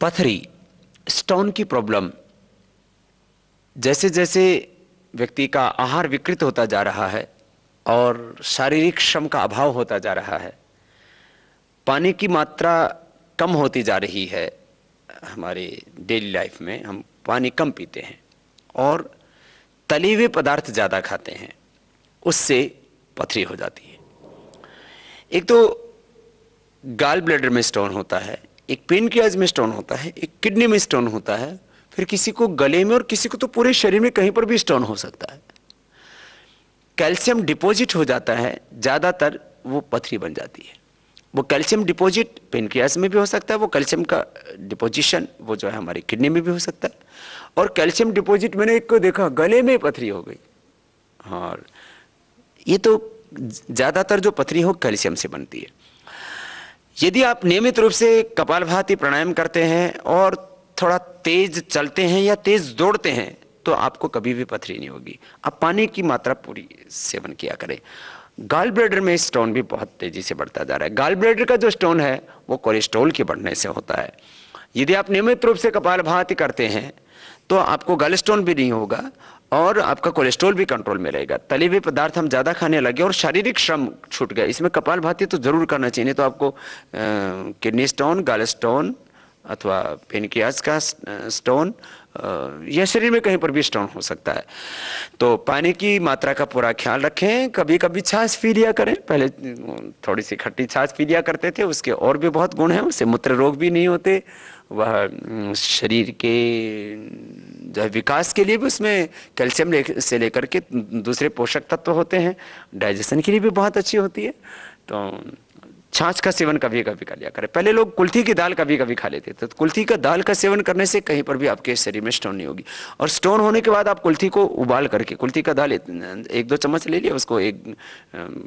पथरी, स्टोन की प्रॉब्लम, जैसे जैसे व्यक्ति का आहार विकृत होता जा रहा है और शारीरिक श्रम का अभाव होता जा रहा है, पानी की मात्रा कम होती जा रही है, हमारे डेली लाइफ में हम पानी कम पीते हैं और तले हुए पदार्थ ज़्यादा खाते हैं, उससे पथरी हो जाती है। एक तो गाल ब्लैडर में स्टोन होता है, एक पेनक्रियाज में स्टोन होता है, एक किडनी में स्टोन होता है, फिर किसी को गले में और किसी को तो पूरे शरीर में कहीं पर भी स्टोन हो सकता है। कैल्शियम डिपॉजिट हो जाता है, ज़्यादातर वो पथरी बन जाती है। वो कैल्शियम डिपॉजिट पेनक्रियाज में भी हो सकता है, वो कैल्शियम का डिपोजिशन वो जो है हमारी किडनी में भी हो सकता है, और कैल्शियम डिपॉजिट मैंने एक को देखा गले में पथरी हो गई। और ये तो ज़्यादातर जो पथरी हो कैल्शियम से बनती है। यदि आप नियमित रूप से कपालभाति प्राणायाम करते हैं और थोड़ा तेज चलते हैं या तेज दौड़ते हैं तो आपको कभी भी पथरी नहीं होगी। आप पानी की मात्रा पूरी सेवन किया करें। गाल ब्लैडर में स्टोन भी बहुत तेजी से बढ़ता जा रहा है। गाल ब्लैडर का जो स्टोन है वो कोलेस्ट्रॉल के बढ़ने से होता है। यदि आप नियमित रूप से कपालभाति करते हैं तो आपको गल स्टोन भी नहीं होगा और आपका कोलेस्ट्रॉल भी कंट्रोल में रहेगा। तले हुए पदार्थ हम ज़्यादा खाने लगे और शारीरिक श्रम छूट गया। इसमें कपालभाति तो जरूर करना चाहिए, तो आपको किडनी स्टोन, गाल स्टोन अथवा पेनक्रियाज का स्टोन या शरीर में कहीं पर भी स्टोन हो सकता है। तो पानी की मात्रा का पूरा ख्याल रखें। कभी कभी छाछ पी लिया करें। पहले थोड़ी सी खट्टी छाछ पी लिया करते थे, उसके और भी बहुत गुण हैं। उससे मूत्र रोग भी नहीं होते। वह शरीर के जो है विकास के लिए भी उसमें कैल्शियम से लेकर के दूसरे पोषक तत्व होते हैं। डाइजेशन के लिए भी बहुत अच्छी होती है। तो छाछ का सेवन कभी कभी कर लिया करें। पहले लोग कुल्थी की दाल कभी कभी खा लेते थे, तो कुल्थी का दाल का सेवन करने से कहीं पर भी आपके शरीर में स्टोन नहीं होगी। और स्टोन होने के बाद आप कुल्थी को उबाल करके, कुल्थी का दाल 1-2 चम्मच ले लिया, उसको एक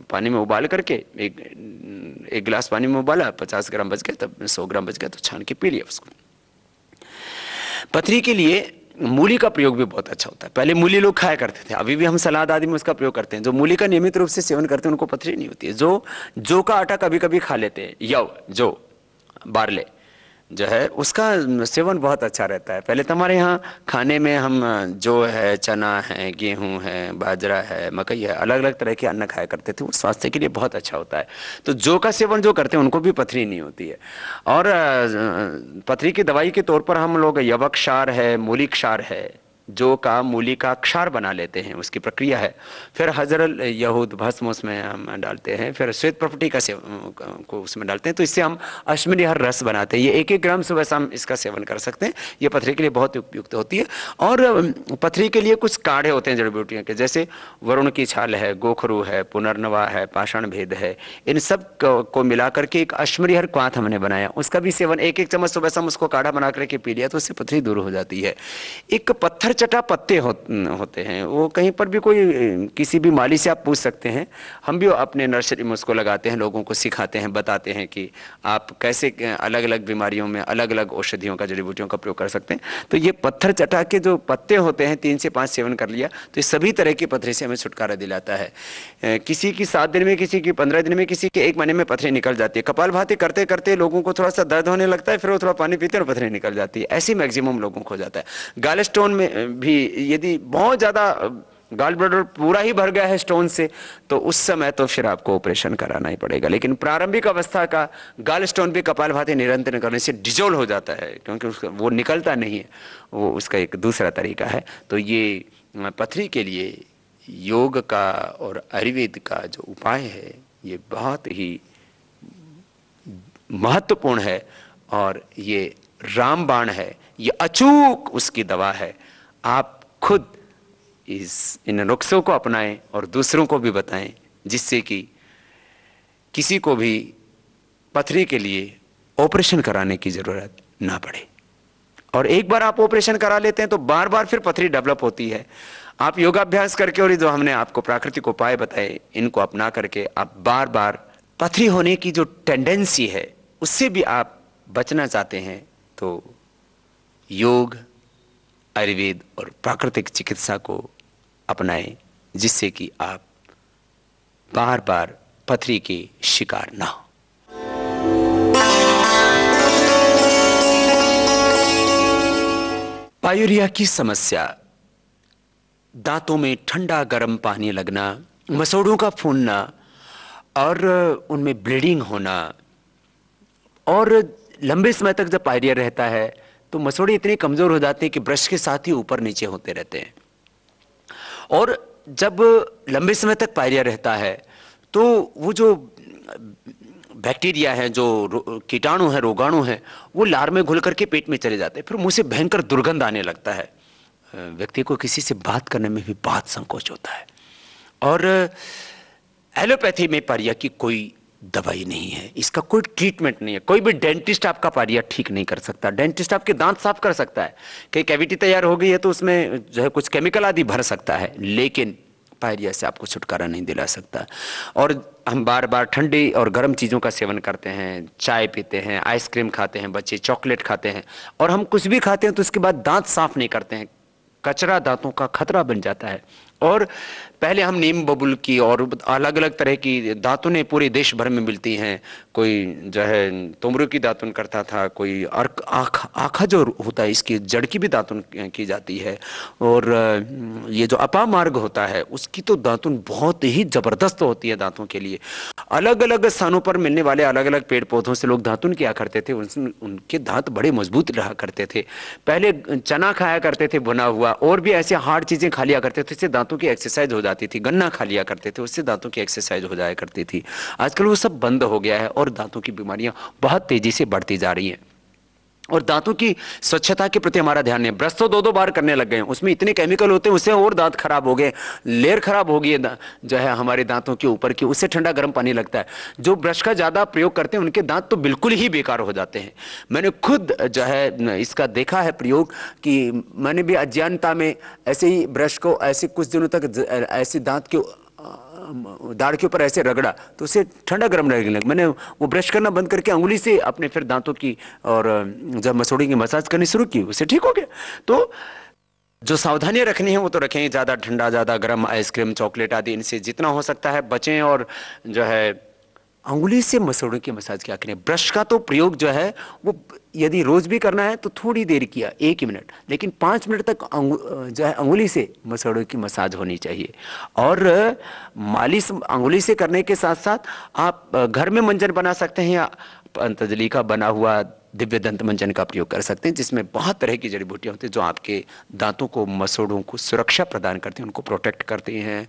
पानी में उबाल करके एक गिलास पानी में उबाला, 50 ग्राम बच गया, तब 100 ग्राम बच गया तो छान के पी लिया उसको। पथरी के लिए मूली का प्रयोग भी बहुत अच्छा होता है। पहले मूली लोग खाया करते थे, अभी भी हम सलाद आदि में उसका प्रयोग करते हैं। जो मूली का नियमित रूप से सेवन करते हैं उनको पथरी नहीं होती है। जो का आटा कभी कभी खा लेते हैं, जो बारले जो है उसका सेवन बहुत अच्छा रहता है। पहले तो हमारे यहाँ खाने में हम जो है चना है, गेहूं है, बाजरा है, मकई है, अलग अलग तरह के अन्न खाया करते थे। वो स्वास्थ्य के लिए बहुत अच्छा होता है। तो जौ का सेवन जो करते हैं उनको भी पथरी नहीं होती है। और पथरी की दवाई के तौर पर हम लोग यवक क्षार है, मूली क्षार है, जो का मूली का क्षार बना लेते हैं, उसकी प्रक्रिया है। फिर हजरल यहूद भस्म उसमें हम डालते हैं, फिर श्वेत प्रपटी का को उसमें डालते हैं, तो इससे हम अश्मनी हर रस बनाते हैं। ये 1-1 ग्राम सुबह शाम इसका सेवन कर सकते हैं। ये पथरी के लिए बहुत उपयुक्त होती है। और पथरी के लिए कुछ काढ़े होते हैं जड़ी बूटियों के, जैसे वरुण की छाल है, गोखरू है, पुनर्नवा है, पाषाण भेद है, इन सब को मिला करके एक अश्मनी हर क्वाथ हमने बनाया, उसका भी सेवन 1-1 चम्मच सुबह शाम उसको काढ़ा बना करके पी लिया तो उससे पथरी दूर हो जाती है। एक पत्थर चटा पत्ते होते हैं, वो कहीं पर भी कोई किसी भी माली से आप पूछ सकते हैं। हम भी अपने नर्सरी में उसको लगाते हैं, लोगों को सिखाते हैं, बताते हैं कि आप कैसे अलग अलग बीमारियों में अलग अलग औषधियों का, जड़ी बूटियों का प्रयोग कर सकते हैं। तो ये पत्थर चटा के जो पत्ते होते हैं 3 से 5 सेवन कर लिया तो ये सभी तरह की पथरी से हमें छुटकारा दिलाता है। किसी की 7 दिन में, किसी की 15 दिन में, किसी के 1 महीने में पथरी निकल जाती है। कपालभाति करते करते लोगों को थोड़ा सा दर्द होने लगता है, फिर वो थोड़ा पानी पीते हैं और पथरी निकल जाती है। ऐसी मैक्सिमम लोगों को हो जाता है। गाल स्टोन में भी यदि बहुत ज्यादा गाल ब्लैडर पूरा ही भर गया है स्टोन से तो उस समय तो फिर आपको ऑपरेशन कराना ही पड़ेगा। लेकिन प्रारंभिक अवस्था का गाल स्टोन भी कपालभाति निरंतर करने से डिजोल्व हो जाता है, क्योंकि वो निकलता नहीं है, वो उसका एक दूसरा तरीका है। तो ये पथरी के लिए योग का और आयुर्वेद का जो उपाय है ये बहुत ही महत्वपूर्ण है और ये रामबाण है, ये अचूक उसकी दवा है। आप खुद इन नुस्खों को अपनाएं और दूसरों को भी बताएं, जिससे कि किसी को भी पथरी के लिए ऑपरेशन कराने की जरूरत ना पड़े। और एक बार आप ऑपरेशन करा लेते हैं तो बार बार फिर पथरी डेवलप होती है। आप योगाभ्यास करके और जो हमने आपको प्राकृतिक उपाय बताए इनको अपना करके आप बार बार पथरी होने की जो टेंडेंसी है उससे भी आप बचना चाहते हैं तो योग, आयुर्वेद और प्राकृतिक चिकित्सा को अपनाएं, जिससे कि आप बार बार पथरी के शिकार ना हो। पायूरिया की समस्या, दांतों में ठंडा गर्म पानी लगना, मसोड़ों का फूलना और उनमें ब्लीडिंग होना, और लंबे समय तक जब पायरिया रहता है तो मसोड़े इतने कमजोर हो जाते हैं कि ब्रश के साथ ही ऊपर नीचे होते रहते हैं। और जब लंबे समय तक पायरिया रहता है तो वो जो बैक्टीरिया है, जो कीटाणु है, रोगाणु है, वो लार में घुल करके पेट में चले जाते हैं। फिर मुंह से भयंकर दुर्गंध आने लगता है। व्यक्ति को किसी से बात करने में भी बहुत संकोच होता है। और एलोपैथी में पायरिया की कोई दवाई नहीं है, इसका कोई ट्रीटमेंट नहीं है। कोई भी डेंटिस्ट आपका पायरिया ठीक नहीं कर सकता। डेंटिस्ट आपके दांत साफ कर सकता है, कहीं कैविटी तैयार हो गई है तो उसमें जो है कुछ केमिकल आदि भर सकता है, लेकिन पायरिया से आपको छुटकारा नहीं दिला सकता। और हम बार बार ठंडी और गर्म चीज़ों का सेवन करते हैं, चाय पीते हैं, आइसक्रीम खाते हैं, बच्चे चॉकलेट खाते हैं, और हम कुछ भी खाते हैं तो उसके बाद दांत साफ नहीं करते हैं। कचरा दांतों का खतरा बन जाता है। और पहले हम नीम बबूल की और अलग अलग तरह की दातुनें पूरे देश भर में मिलती हैं। कोई जो है तुमरू की दातुन करता था, कोई आखा जो होता है इसकी जड़ की भी दातुन की जाती है। और ये जो अपामार्ग होता है उसकी तो दातुन बहुत ही जबरदस्त होती है दांतों के लिए। अलग अलग स्थानों पर मिलने वाले अलग अलग पेड़ पौधों से लोग दातुन किया करते थे, उनके दांत बड़े मजबूत रहा करते थे। पहले चना खाया करते थे भुना हुआ, और भी ऐसे हार्ड चीजें खा लिया करते थे, इससे दांतों की एक्सरसाइज हो जाती थी। गन्ना खा लिया करते थे, उससे दांतों की एक्सरसाइज हो जाया करती थी। आजकल वो सब बंद हो गया है और दांतों की बीमारियां बहुत तेजी से बढ़ती जा रही हैं। और दांतों की स्वच्छता के प्रति हमारा ध्यान नहीं। ब्रश तो दो दो बार करने लग गए हैं, उसमें इतने केमिकल होते हैं, उससे और दांत खराब हो गए, लेयर खराब हो गई है जो है हमारे दांतों के ऊपर की, उससे ठंडा गर्म पानी लगता है। जो ब्रश का ज्यादा प्रयोग करते हैं उनके दांत तो बिल्कुल ही बेकार हो जाते हैं। मैंने खुद जो है इसका देखा है प्रयोग, कि मैंने भी अज्ञानता में ऐसे ही ब्रश को ऐसे कुछ दिनों तक ऐसे दांत के दाढ़ के ऊपर ऐसे रगड़ा तो उसे ठंडा गर्म लगने लगा। मैंने वो ब्रश करना बंद करके अंगुली से अपने फिर दांतों की और जब मसोड़ी की मसाज करनी शुरू की, उससे ठीक हो गया। तो जो सावधानियां रखनी है वो तो रखें। ज्यादा ठंडा, ज्यादा गर्म आइसक्रीम, चॉकलेट आदि इनसे जितना हो सकता है बचें, और जो है अंगुली से मसोड़ों की मसाज क्या करें। ब्रश का तो प्रयोग जो है वो यदि रोज भी करना है तो थोड़ी देर किया, 1 मिनट, लेकिन 5 मिनट तक जो है अंगुली से मसोड़ों की मसाज होनी चाहिए। और मालिश अंगुली से करने के साथ साथ आप घर में मंजन बना सकते हैं, या पतंजलि का बना हुआ दिव्य दंत मंजन का प्रयोग कर सकते हैं, जिसमें बहुत तरह की जड़ी बूटियां होती हैं जो आपके दांतों को, मसोड़ों को सुरक्षा प्रदान करती हैं, उनको प्रोटेक्ट करती हैं।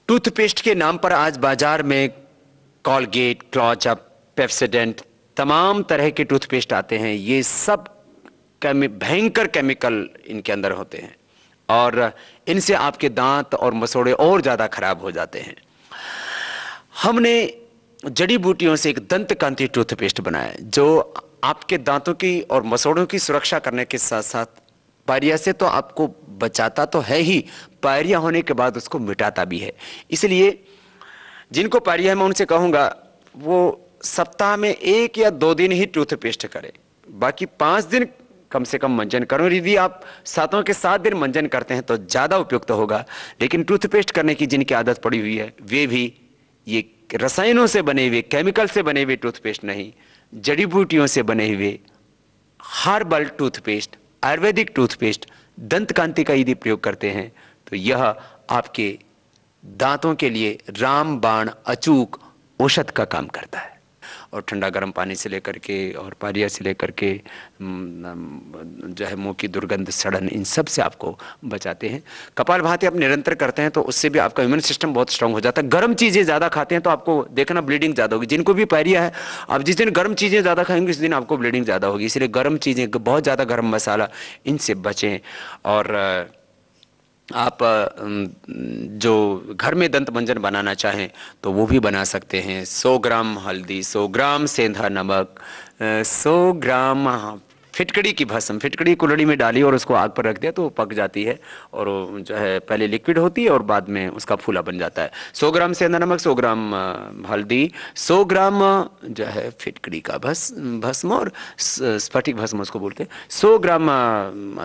टूथपेस्ट के नाम पर आज बाजार में कॉलगेट, क्लॉचअप, पेप्सोडेंट, तमाम तरह के टूथपेस्ट आते हैं। ये सब भयंकर केमिकल इनके अंदर होते हैं, और इनसे आपके दांत और मसोड़े और ज्यादा खराब हो जाते हैं। हमने जड़ी बूटियों से एक दंत कांति टूथपेस्ट बनाया जो आपके दांतों की और मसोड़ों की सुरक्षा करने के साथ साथ पायरिया से तो आपको बचाता तो है ही, पायरिया होने के बाद उसको मिटाता भी है। इसलिए जिनको पायरिया है मैं उनसे कहूंगा वो सप्ताह में 1 या 2 दिन ही टूथपेस्ट करें, बाकी 5 दिन कम से कम मंजन करो। यदि आप 7 के 7 दिन मंजन करते हैं तो ज्यादा उपयुक्त होगा। लेकिन टूथपेस्ट करने की जिनकी आदत पड़ी हुई है वे भी ये रसायनों से बने हुए, केमिकल से बने हुए टूथपेस्ट नहीं, जड़ी बूटियों से बने हुए हर्बल टूथपेस्ट, आयुर्वेदिक टूथपेस्ट, दंत कांति का यदि प्रयोग करते हैं तो यह आपके दांतों के लिए रामबाण अचूक औषध का काम करता है। और ठंडा गर्म पानी से लेकर के और पायरिया से लेकर के जो है मुंह की दुर्गंध, सड़न, इन सब से आपको बचाते हैं। कपालभाति आप निरंतर करते हैं तो उससे भी आपका इम्यून सिस्टम बहुत स्ट्रांग हो जाता है। गर्म चीजें ज्यादा खाते हैं तो आपको देखना ब्लीडिंग ज्यादा होगी। जिनको भी पायरिया है, आप जिस दिन गर्म चीजें ज्यादा खाएंगे उस दिन आपको ब्लीडिंग ज्यादा होगी। इसलिए गर्म चीजें, बहुत ज्यादा गर्म मसाला, इनसे बचें। और आप जो घर में दंत मंजन बनाना चाहें तो वो भी बना सकते हैं। 100 ग्राम हल्दी, 100 ग्राम सेंधा नमक, 100 ग्राम फिटकड़ी की भस्म, फिटकड़ी कुल्हड़ी में डाली और उसको आग पर रख दिया तो वो पक जाती है, और वो जो है पहले लिक्विड होती है और बाद में उसका फूला बन जाता है। 100 ग्राम सेंधा नमक, 100 ग्राम हल्दी, 100 ग्राम जो है फिटकड़ी का भस्म और स्फटिक भस्म उसको बोलते हैं, 100 ग्राम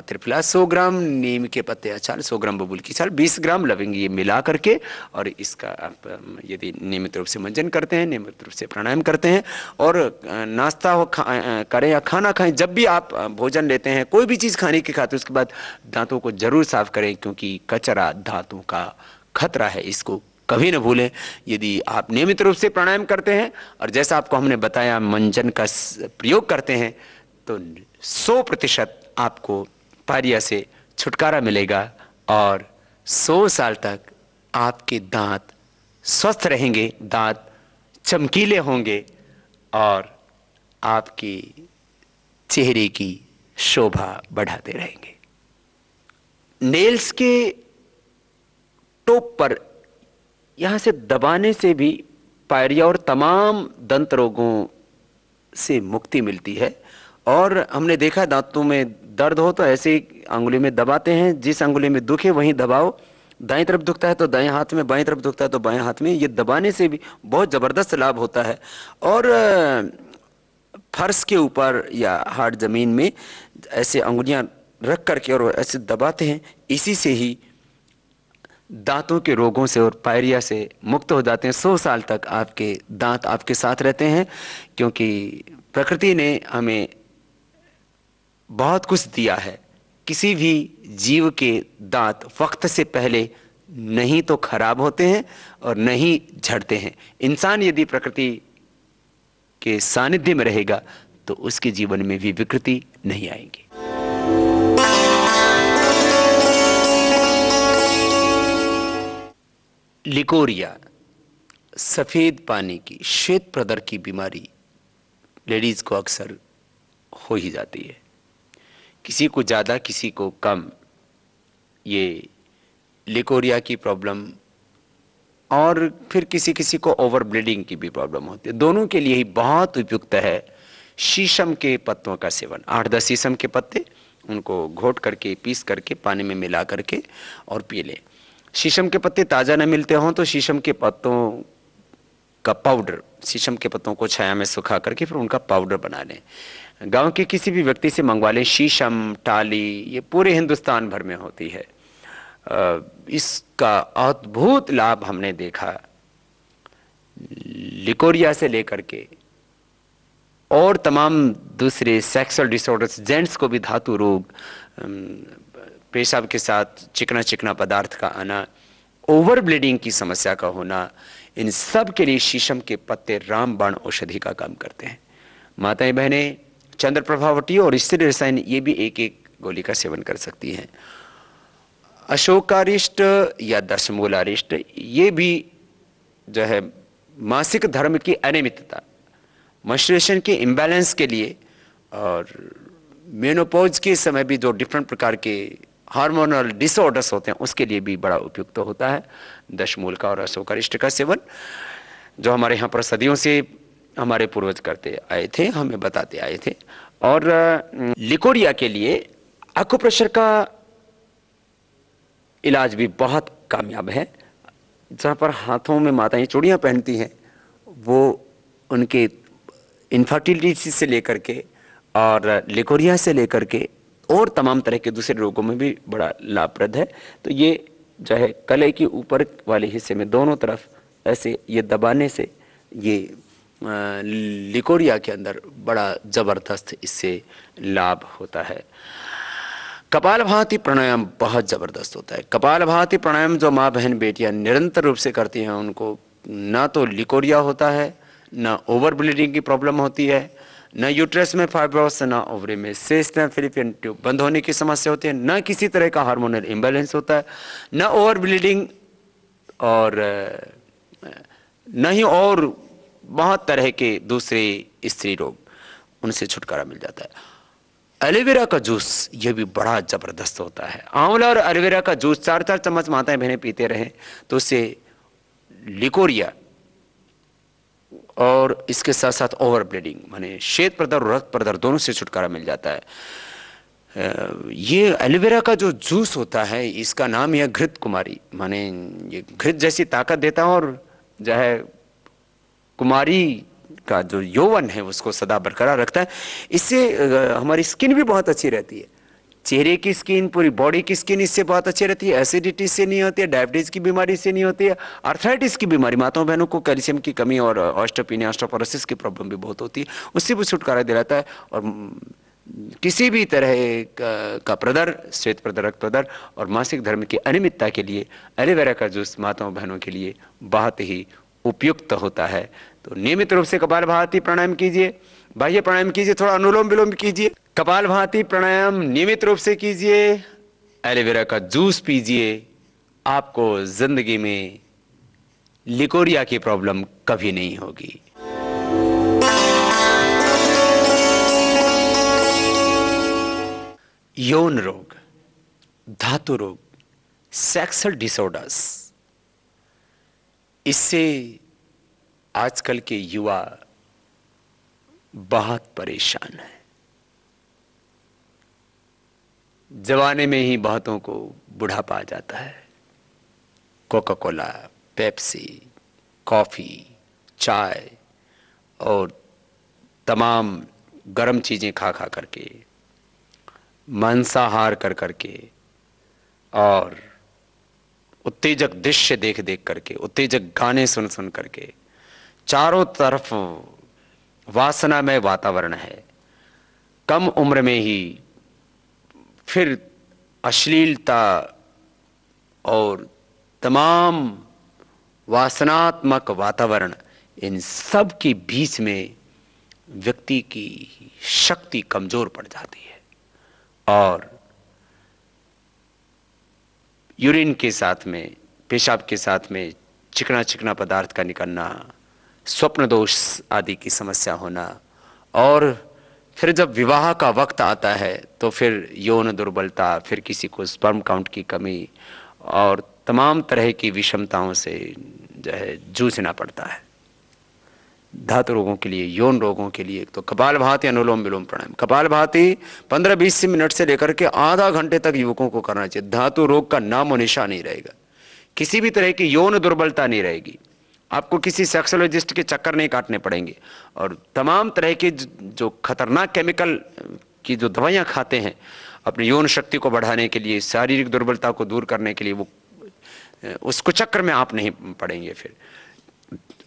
त्रिफला, 100 ग्राम नीम के पत्ते अचार, 100 ग्राम बबूल की छाल, 20 ग्राम लविंग, ये मिला करके, और इसका आप यदि नियमित रूप से मंजन करते हैं, नियमित रूप से प्राणायाम करते हैं और नाश्ता हो करें या खाना खाएं, जब भी आप आप भोजन लेते हैं, कोई भी चीज खाने के खाते उसके बाद दांतों को जरूर साफ करें, क्योंकि कचरा दांतों का खतरा है, इसको कभी न भूलें। यदि आप नियमित रूप से प्राणायाम करते हैं और जैसा आपको हमने बताया मंजन का प्रयोग करते हैं, तो 100% आपको पायरिया से छुटकारा मिलेगा और 100 साल तक आपके दांत स्वस्थ रहेंगे, दांत चमकीले होंगे और आपके चेहरे की शोभा बढ़ाते रहेंगे। नेल्स के टॉप पर यहां से दबाने से भी पायरिया और तमाम दंत रोगों से मुक्ति मिलती है। और हमने देखा दांतों में दर्द हो तो ऐसे ही अंगुली में दबाते हैं, जिस अंगुली में दुखे वहीं दबाओ, दाईं तरफ दुखता है तो दाएं हाथ में, बाईं तरफ दुखता है तो बाएं हाथ में। ये दबाने से भी बहुत जबरदस्त लाभ होता है। और फर्श के ऊपर या हार्ड जमीन में ऐसे अंगुलियां रख करके और ऐसे दबाते हैं, इसी से ही दांतों के रोगों से और पायरिया से मुक्त हो जाते हैं। 100 साल तक आपके दांत आपके साथ रहते हैं, क्योंकि प्रकृति ने हमें बहुत कुछ दिया है। किसी भी जीव के दांत वक्त से पहले नहीं तो खराब होते हैं और नहीं झड़ते हैं। इंसान यदि प्रकृति के सानिध्य में रहेगा तो उसके जीवन में भी विकृति नहीं आएगी। लिकोरिया, सफेद पानी की श्वेत प्रदर की बीमारी लेडीज को अक्सर हो ही जाती है, किसी को ज्यादा किसी को कम। ये लिकोरिया की प्रॉब्लम और फिर किसी किसी को ओवर ब्लीडिंग की भी प्रॉब्लम होती है। दोनों के लिए ही बहुत उपयुक्त है शीशम के पत्तों का सेवन। 8-10 शीशम के पत्ते, उनको घोट करके पीस करके पानी में मिला करके और पी लें। शीशम के पत्ते ताज़ा न मिलते हों तो शीशम के पत्तों का पाउडर, शीशम के पत्तों को छाया में सुखा करके फिर उनका पाउडर बना लें। गांव के किसी भी व्यक्ति से मंगवा लें। शीशम, टाली ये पूरे हिंदुस्तान भर में होती है। इसका अद्भुत लाभ हमने देखा लिकोरिया से लेकर के और तमाम दूसरे सेक्सुअल डिसऑर्डर्स, जेंट्स को भी धातु रोग, पेशाब के साथ चिकना चिकना पदार्थ का आना, ओवर ब्लीडिंग की समस्या का होना, इन सब के लिए शीशम के पत्ते रामबाण औषधि का काम करते हैं। माताएं बहनें चंद्र प्रभावटी और स्त्री रसायन ये भी एक एक गोली का सेवन कर सकती हैं। अशोकारिष्ट या दशमूलारिष्ट ये भी जो है मासिक धर्म की अनियमितता, मेंस्ट्रुएशन के इम्बैलेंस के लिए और मेनोपॉज के समय भी जो डिफरेंट प्रकार के हार्मोनल डिसऑर्डर्स होते हैं उसके लिए भी बड़ा उपयुक्त होता है दशमूल का और अशोकारिष्ट का सेवन, जो हमारे यहाँ पर सदियों से हमारे पूर्वज करते आए थे, हमें बताते आए थे। और लिकोरिया के लिए एक्यूप्रेशर का इलाज भी बहुत कामयाब है। जहाँ पर हाथों में माताएं चूड़ियाँ पहनती हैं वो उनके इनफर्टिलिटी से लेकर के और लिकोरिया से लेकर के और तमाम तरह के दूसरे रोगों में भी बड़ा लाभप्रद है। तो ये जो है कलाई के ऊपर वाले हिस्से में दोनों तरफ ऐसे ये दबाने से ये लिकोरिया के अंदर बड़ा जबरदस्त इससे लाभ होता है। कपालभाति प्राणायाम बहुत जबरदस्त होता है। कपालभाति प्राणायाम जो माँ बहन बेटियां निरंतर रूप से करती हैं उनको ना तो लिकोरिया होता है, ना ओवर ब्लीडिंग की प्रॉब्लम होती है, न यूट्रस में फाइब्रोस, ना ओवरी में सिस्ट, न फिलिपियन ट्यूब बंद होने की समस्या होती है, न किसी तरह का हार्मोनल इम्बैलेंस होता है, न ओवर ब्लीडिंग और न ही और बहुत तरह के दूसरे स्त्री रोग, उनसे छुटकारा मिल जाता है। एलोवेरा का जूस ये भी बड़ा जबरदस्त होता है। आंवला और एलोवेरा का जूस 4-4 चम्मच माताएं बहनें पीते रहें तो उससे लिकोरिया और इसके साथ साथ ओवर ब्लीडिंग माने श्वेत प्रदर और रक्त प्रदर दोनों से छुटकारा मिल जाता है। ये एलोवेरा का जो जूस होता है इसका नाम है घृत कुमारी, माने ये घृत जैसी ताकत देता है और जो है कुमारी का जो यौवन है उसको सदा बरकरार रखता है। इससे हमारी स्किन भी बहुत अच्छी रहती है, चेहरे की स्किन, पूरी बॉडी की स्किन इससे बहुत अच्छी रहती है। एसिडिटी से नहीं होती है, डायबिटीज की बीमारी से नहीं होती है, आर्थराइटिस की बीमारी, माताओं बहनों को कैल्शियम की कमी और ऑस्टियोपेनिया ऑस्टियोपोरोसिस की प्रॉब्लम भी बहुत होती है, उससे भी छुटकारा दिलाता है। और किसी भी तरह का प्रदर, श्वेत प्रदर, रक्त प्रदर और मासिक धर्म की अनियमितता के लिए एलोवेरा का जूस माताओं बहनों के लिए बहुत ही उपयुक्त होता है। तो नियमित रूप से कपालभाति प्राणायाम कीजिए, बाह्य प्राणायाम कीजिए, थोड़ा अनुलोम विलोम कीजिए, कपालभाति प्राणायाम नियमित रूप से कीजिए, एलोवेरा का जूस पीजिए। आपको जिंदगी में लिकोरिया की प्रॉब्लम कभी नहीं होगी। यौन रोग, धातु रोग, सेक्सुअल डिसऑर्डर्स, इससे आजकल के युवा बहुत परेशान है। जवानी में ही बहुतों को बुढ़ापा आ जाता है। कोका कोला, पेप्सी, कॉफी, चाय और तमाम गर्म चीजें खा खा करके, मांसाहार कर करके और उत्तेजक दृश्य देख देख करके, उत्तेजक गाने सुन सुन करके, चारों तरफ वासनामय वातावरण है। कम उम्र में ही फिर अश्लीलता और तमाम वासनात्मक वातावरण, इन सब के बीच में व्यक्ति की शक्ति कमजोर पड़ जाती है और यूरिन के साथ में, पेशाब के साथ में चिकना चिकना पदार्थ का निकलना, स्वप्न दोष आदि की समस्या होना, और फिर जब विवाह का वक्त आता है तो फिर यौन दुर्बलता, फिर किसी को स्पर्म काउंट की कमी और तमाम तरह की विषमताओं से जो है जूझना पड़ता है। धातु रोगों के लिए, यौन रोगों के लिए तो कपालभाति, अनुलोम विलोम प्राणायाम। कपालभाति 15-20 मिनट से लेकर के आधा घंटे तक युवकों को करना चाहिए। धातु रोग का नाम और निशान नहीं रहेगा, किसी भी तरह की यौन दुर्बलता नहीं रहेगी, आपको किसी सेक्सोलॉजिस्ट के चक्कर नहीं काटने पड़ेंगे और तमाम तरह के जो खतरनाक केमिकल की जो दवाइयां खाते हैं अपनी यौन शक्ति को बढ़ाने के लिए, शारीरिक दुर्बलता को दूर करने के लिए, वो उसको चक्कर में आप नहीं पड़ेंगे। फिर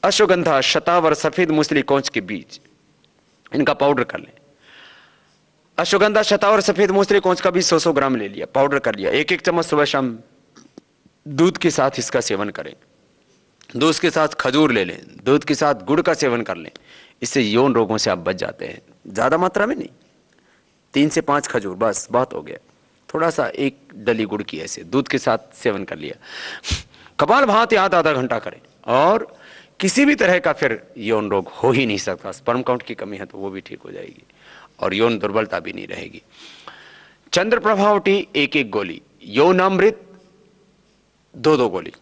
अश्वगंधा, शतावर, सफेद मूसली, कौच के बीज, इनका पाउडर कर लें। अश्वगंधा, शतावर, सफेद मूसली, कौच का बीज 100-100 ग्राम ले लिया, पाउडर कर लिया, 1-1 चम्मच सुबह शाम दूध के साथ इसका सेवन करें। दूध के साथ खजूर ले लें, दूध के साथ गुड़ का सेवन कर लें। इससे यौन रोगों से आप बच जाते हैं। ज्यादा मात्रा में नहीं, 3 से 5 खजूर बस बहुत हो गया। थोड़ा सा 1 डली गुड़ की ऐसे दूध के साथ सेवन कर लिया। कपालभाति आधा घंटा करें और किसी भी तरह का फिर यौन रोग हो ही नहीं सकता। स्पर्म काउंट की कमी है तो वो भी ठीक हो जाएगी और यौन दुर्बलता भी नहीं रहेगी। चंद्र प्रभावटी 1-1 गोली, यौनामृत 2-2 गोली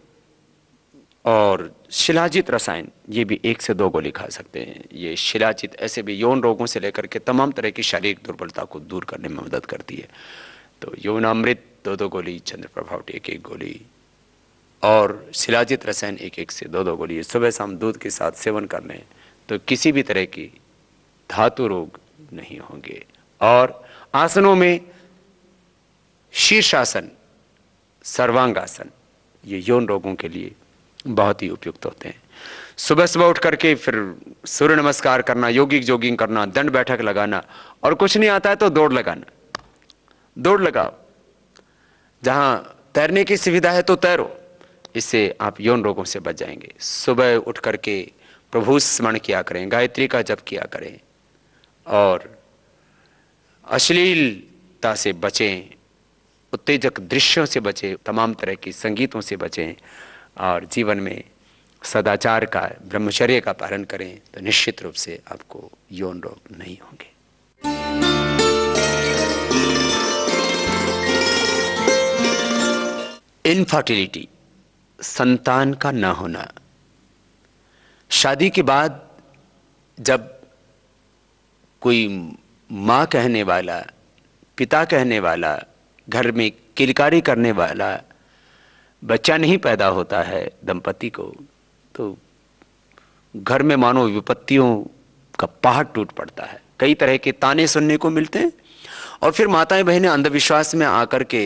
और शिलाजित रसायन ये भी 1 से 2 गोली खा सकते हैं। ये शिलाजित ऐसे भी यौन रोगों से लेकर के तमाम तरह की शारीरिक दुर्बलता को दूर करने में मदद करती है। तो यौनामृत 2-2 गोली, चंद्र प्रभावटी 1-1 गोली और शिलाजित रसायन 1-1 से 2-2 गोली सुबह शाम दूध के साथ सेवन कर लें तो किसी भी तरह की धातु रोग नहीं होंगे। और आसनों में शीर्षासन, सर्वांगासन, ये यौन रोगों के लिए बहुत ही उपयुक्त होते हैं। सुबह सुबह उठ करके फिर सूर्य नमस्कार करना, योगिक जॉगिंग करना, दंड बैठक लगाना, और कुछ नहीं आता है तो दौड़ लगाना। दौड़ लगाओ, जहां तैरने की सुविधा है तो तैरो, इससे आप यौन रोगों से बच जाएंगे। सुबह उठ करके प्रभु स्मरण किया करें, गायत्री का जप किया करें और अश्लीलता से बचें, उत्तेजक दृश्यों से बचें, तमाम तरह की संगीतों से बचें और जीवन में सदाचार का, ब्रह्मचर्य का पालन करें तो निश्चित रूप से आपको यौन रोग नहीं होंगे। इनफर्टिलिटी, संतान का न होना। शादी के बाद जब कोई मां कहने वाला, पिता कहने वाला, घर में किलकारी करने वाला बच्चा नहीं पैदा होता है दंपति को, तो घर में मानो विपत्तियों का पहाड़ टूट पड़ता है। कई तरह के ताने सुनने को मिलते हैं और फिर माताएं बहनें अंधविश्वास में आकर के,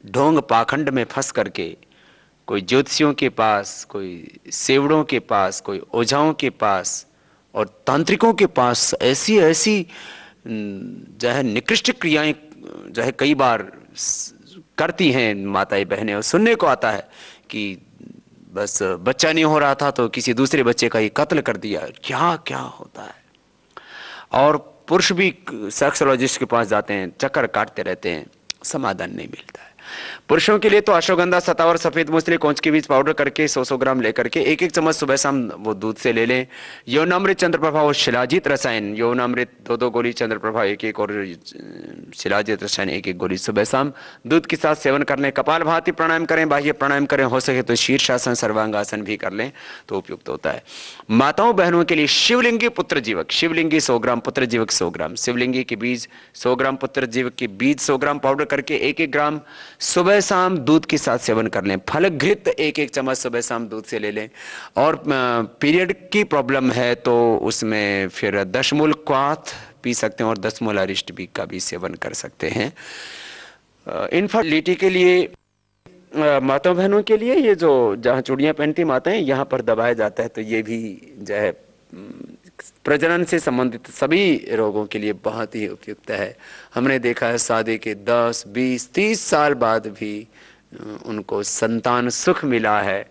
ढोंग पाखंड में फंस करके कोई ज्योतिषियों के पास, कोई सेवड़ों के पास, कोई ओझाओं के पास और तांत्रिकों के पास ऐसी ऐसी जो है निकृष्ट क्रियाएं जो है कई बार करती हैं माताएं बहनें, और सुनने को आता है कि बस बच्चा नहीं हो रहा था तो किसी दूसरे बच्चे का ही कत्ल कर दिया। क्या क्या होता है। और पुरुष भी सेक्सोलॉजिस्ट के पास जाते हैं, चक्कर काटते रहते हैं, समाधान नहीं मिलता है। पुरुषों के लिए तो अश्वगंधा, सतावर, सफेद मूसली, कौंच के बीज पाउडर करके 100-100 ग्राम लेकर के 1-1 चम्मच सुबह शाम वो दूध से ले लें। यौनामृत, चंद्रप्रभा और शिलाजीत रसायन, यौनामृत 2-2 गोली, चंद्रप्रभा 1-1 और शिलाजीत रसायन 1-1 गोली सुबह शाम दूध के साथ सेवन कर लें। कपालभाति प्राणायाम करें, बाह्य प्राणायाम करें, हो सके तो शीर्षासन, सर्वांगासन भी कर लें तो उपयुक्त होता है। माताओं बहनों के लिए शिवलिंगी पुत्र जीवक, शिवलिंगी 100 ग्राम, पुत्र जीवक 100 ग्राम, शिवलिंगी के बीज 100 ग्राम, पुत्र जीवक के बीज 100 ग्राम पाउडर करके 1-1 ग्राम सुबह शाम दूध के साथ सेवन कर लें। फलघृत 1-1 चम्मच सुबह शाम दूध से ले लें। और पीरियड की प्रॉब्लम है तो उसमें फिर दशमूल क्वाथ पी सकते हैं और दशमूल अरिष्ट भी का भी सेवन कर सकते हैं। इनफर्टिलिटी के लिए माताओं बहनों के लिए ये जो जहाँ चूड़ियाँ पहनती माताएं यहाँ पर दबाया जाता है, तो ये भी जो है प्रजनन से संबंधित सभी रोगों के लिए बहुत ही उपयुक्त है। हमने देखा है शादी के 10, 20, 30 साल बाद भी उनको संतान सुख मिला है,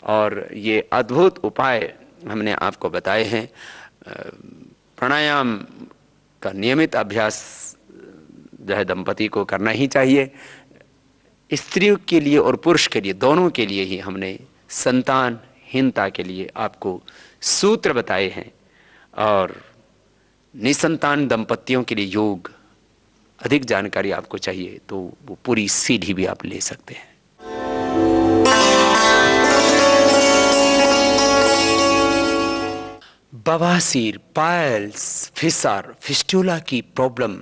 और ये अद्भुत उपाय हमने आपको बताए हैं। प्राणायाम का नियमित अभ्यास जो है दंपति को करना ही चाहिए। स्त्रियों के लिए और पुरुष के लिए, दोनों के लिए ही हमने संतानहीनता के लिए आपको सूत्र बताए हैं, और निसंतान दंपतियों के लिए योग, अधिक जानकारी आपको चाहिए तो वो पूरी सीढ़ी भी आप ले सकते हैं। बवासीर, पाइल्स, फिसर, फिस्टुला की प्रॉब्लम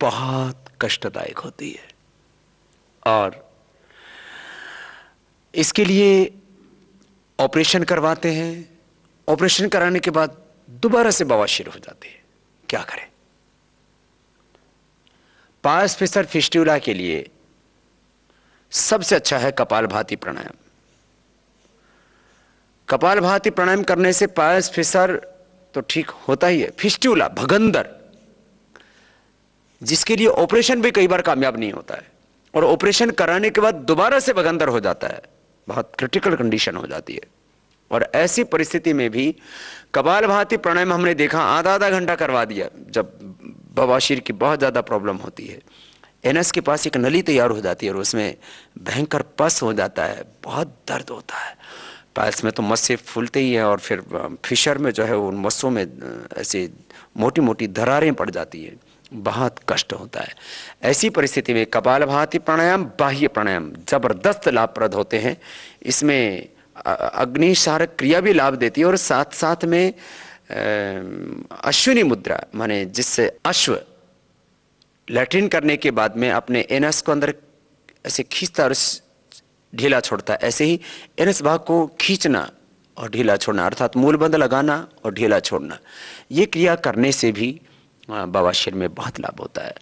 बहुत कष्टदायक होती है, और इसके लिए ऑपरेशन करवाते हैं। ऑपरेशन कराने के बाद दोबारा से बवासीर हो जाती है, क्या करें। पाइल्स, फिसर, फिस्टुला के लिए सबसे अच्छा है कपालभाति प्राणायाम। कपालभाति प्राणायाम करने से पाइल्स, फिसर तो ठीक होता ही है। फिस्टुला, भगंदर, जिसके लिए ऑपरेशन भी कई बार कामयाब नहीं होता है, और ऑपरेशन कराने के बाद दोबारा से भगंदर हो जाता है, बहुत क्रिटिकल कंडीशन हो जाती है। और ऐसी परिस्थिति में भी कपालभाति प्राणायाम हमने देखा आधा घंटा करवा दिया, जब बवासीर की बहुत ज्यादा प्रॉब्लम होती है। एनस के पास एक नली तैयार हो जाती है और उसमें भयंकर पस हो जाता है, बहुत दर्द होता है। पाइल्स में तो मस्से फूलते ही हैं, और फिर फिशर में जो है उन मस्सों में ऐसे मोटी मोटी दरारें पड़ जाती है, बहुत कष्ट होता है। ऐसी परिस्थिति में कपालभाति प्राणायाम, बाह्य प्राणायाम जबरदस्त लाभप्रद होते हैं। इसमें अग्निशारक क्रिया भी लाभ देती है, और साथ साथ में अश्विनी मुद्रा, माने जिससे अश्व लैट्रिन करने के बाद में अपने एनस को अंदर ऐसे खींचता और ढीला छोड़ता है, ऐसे ही एनस भाग को खींचना और ढीला छोड़ना, अर्थात मूलबंध लगाना और ढीला छोड़ना, ये क्रिया करने से भी बवासीर में बहुत लाभ होता है।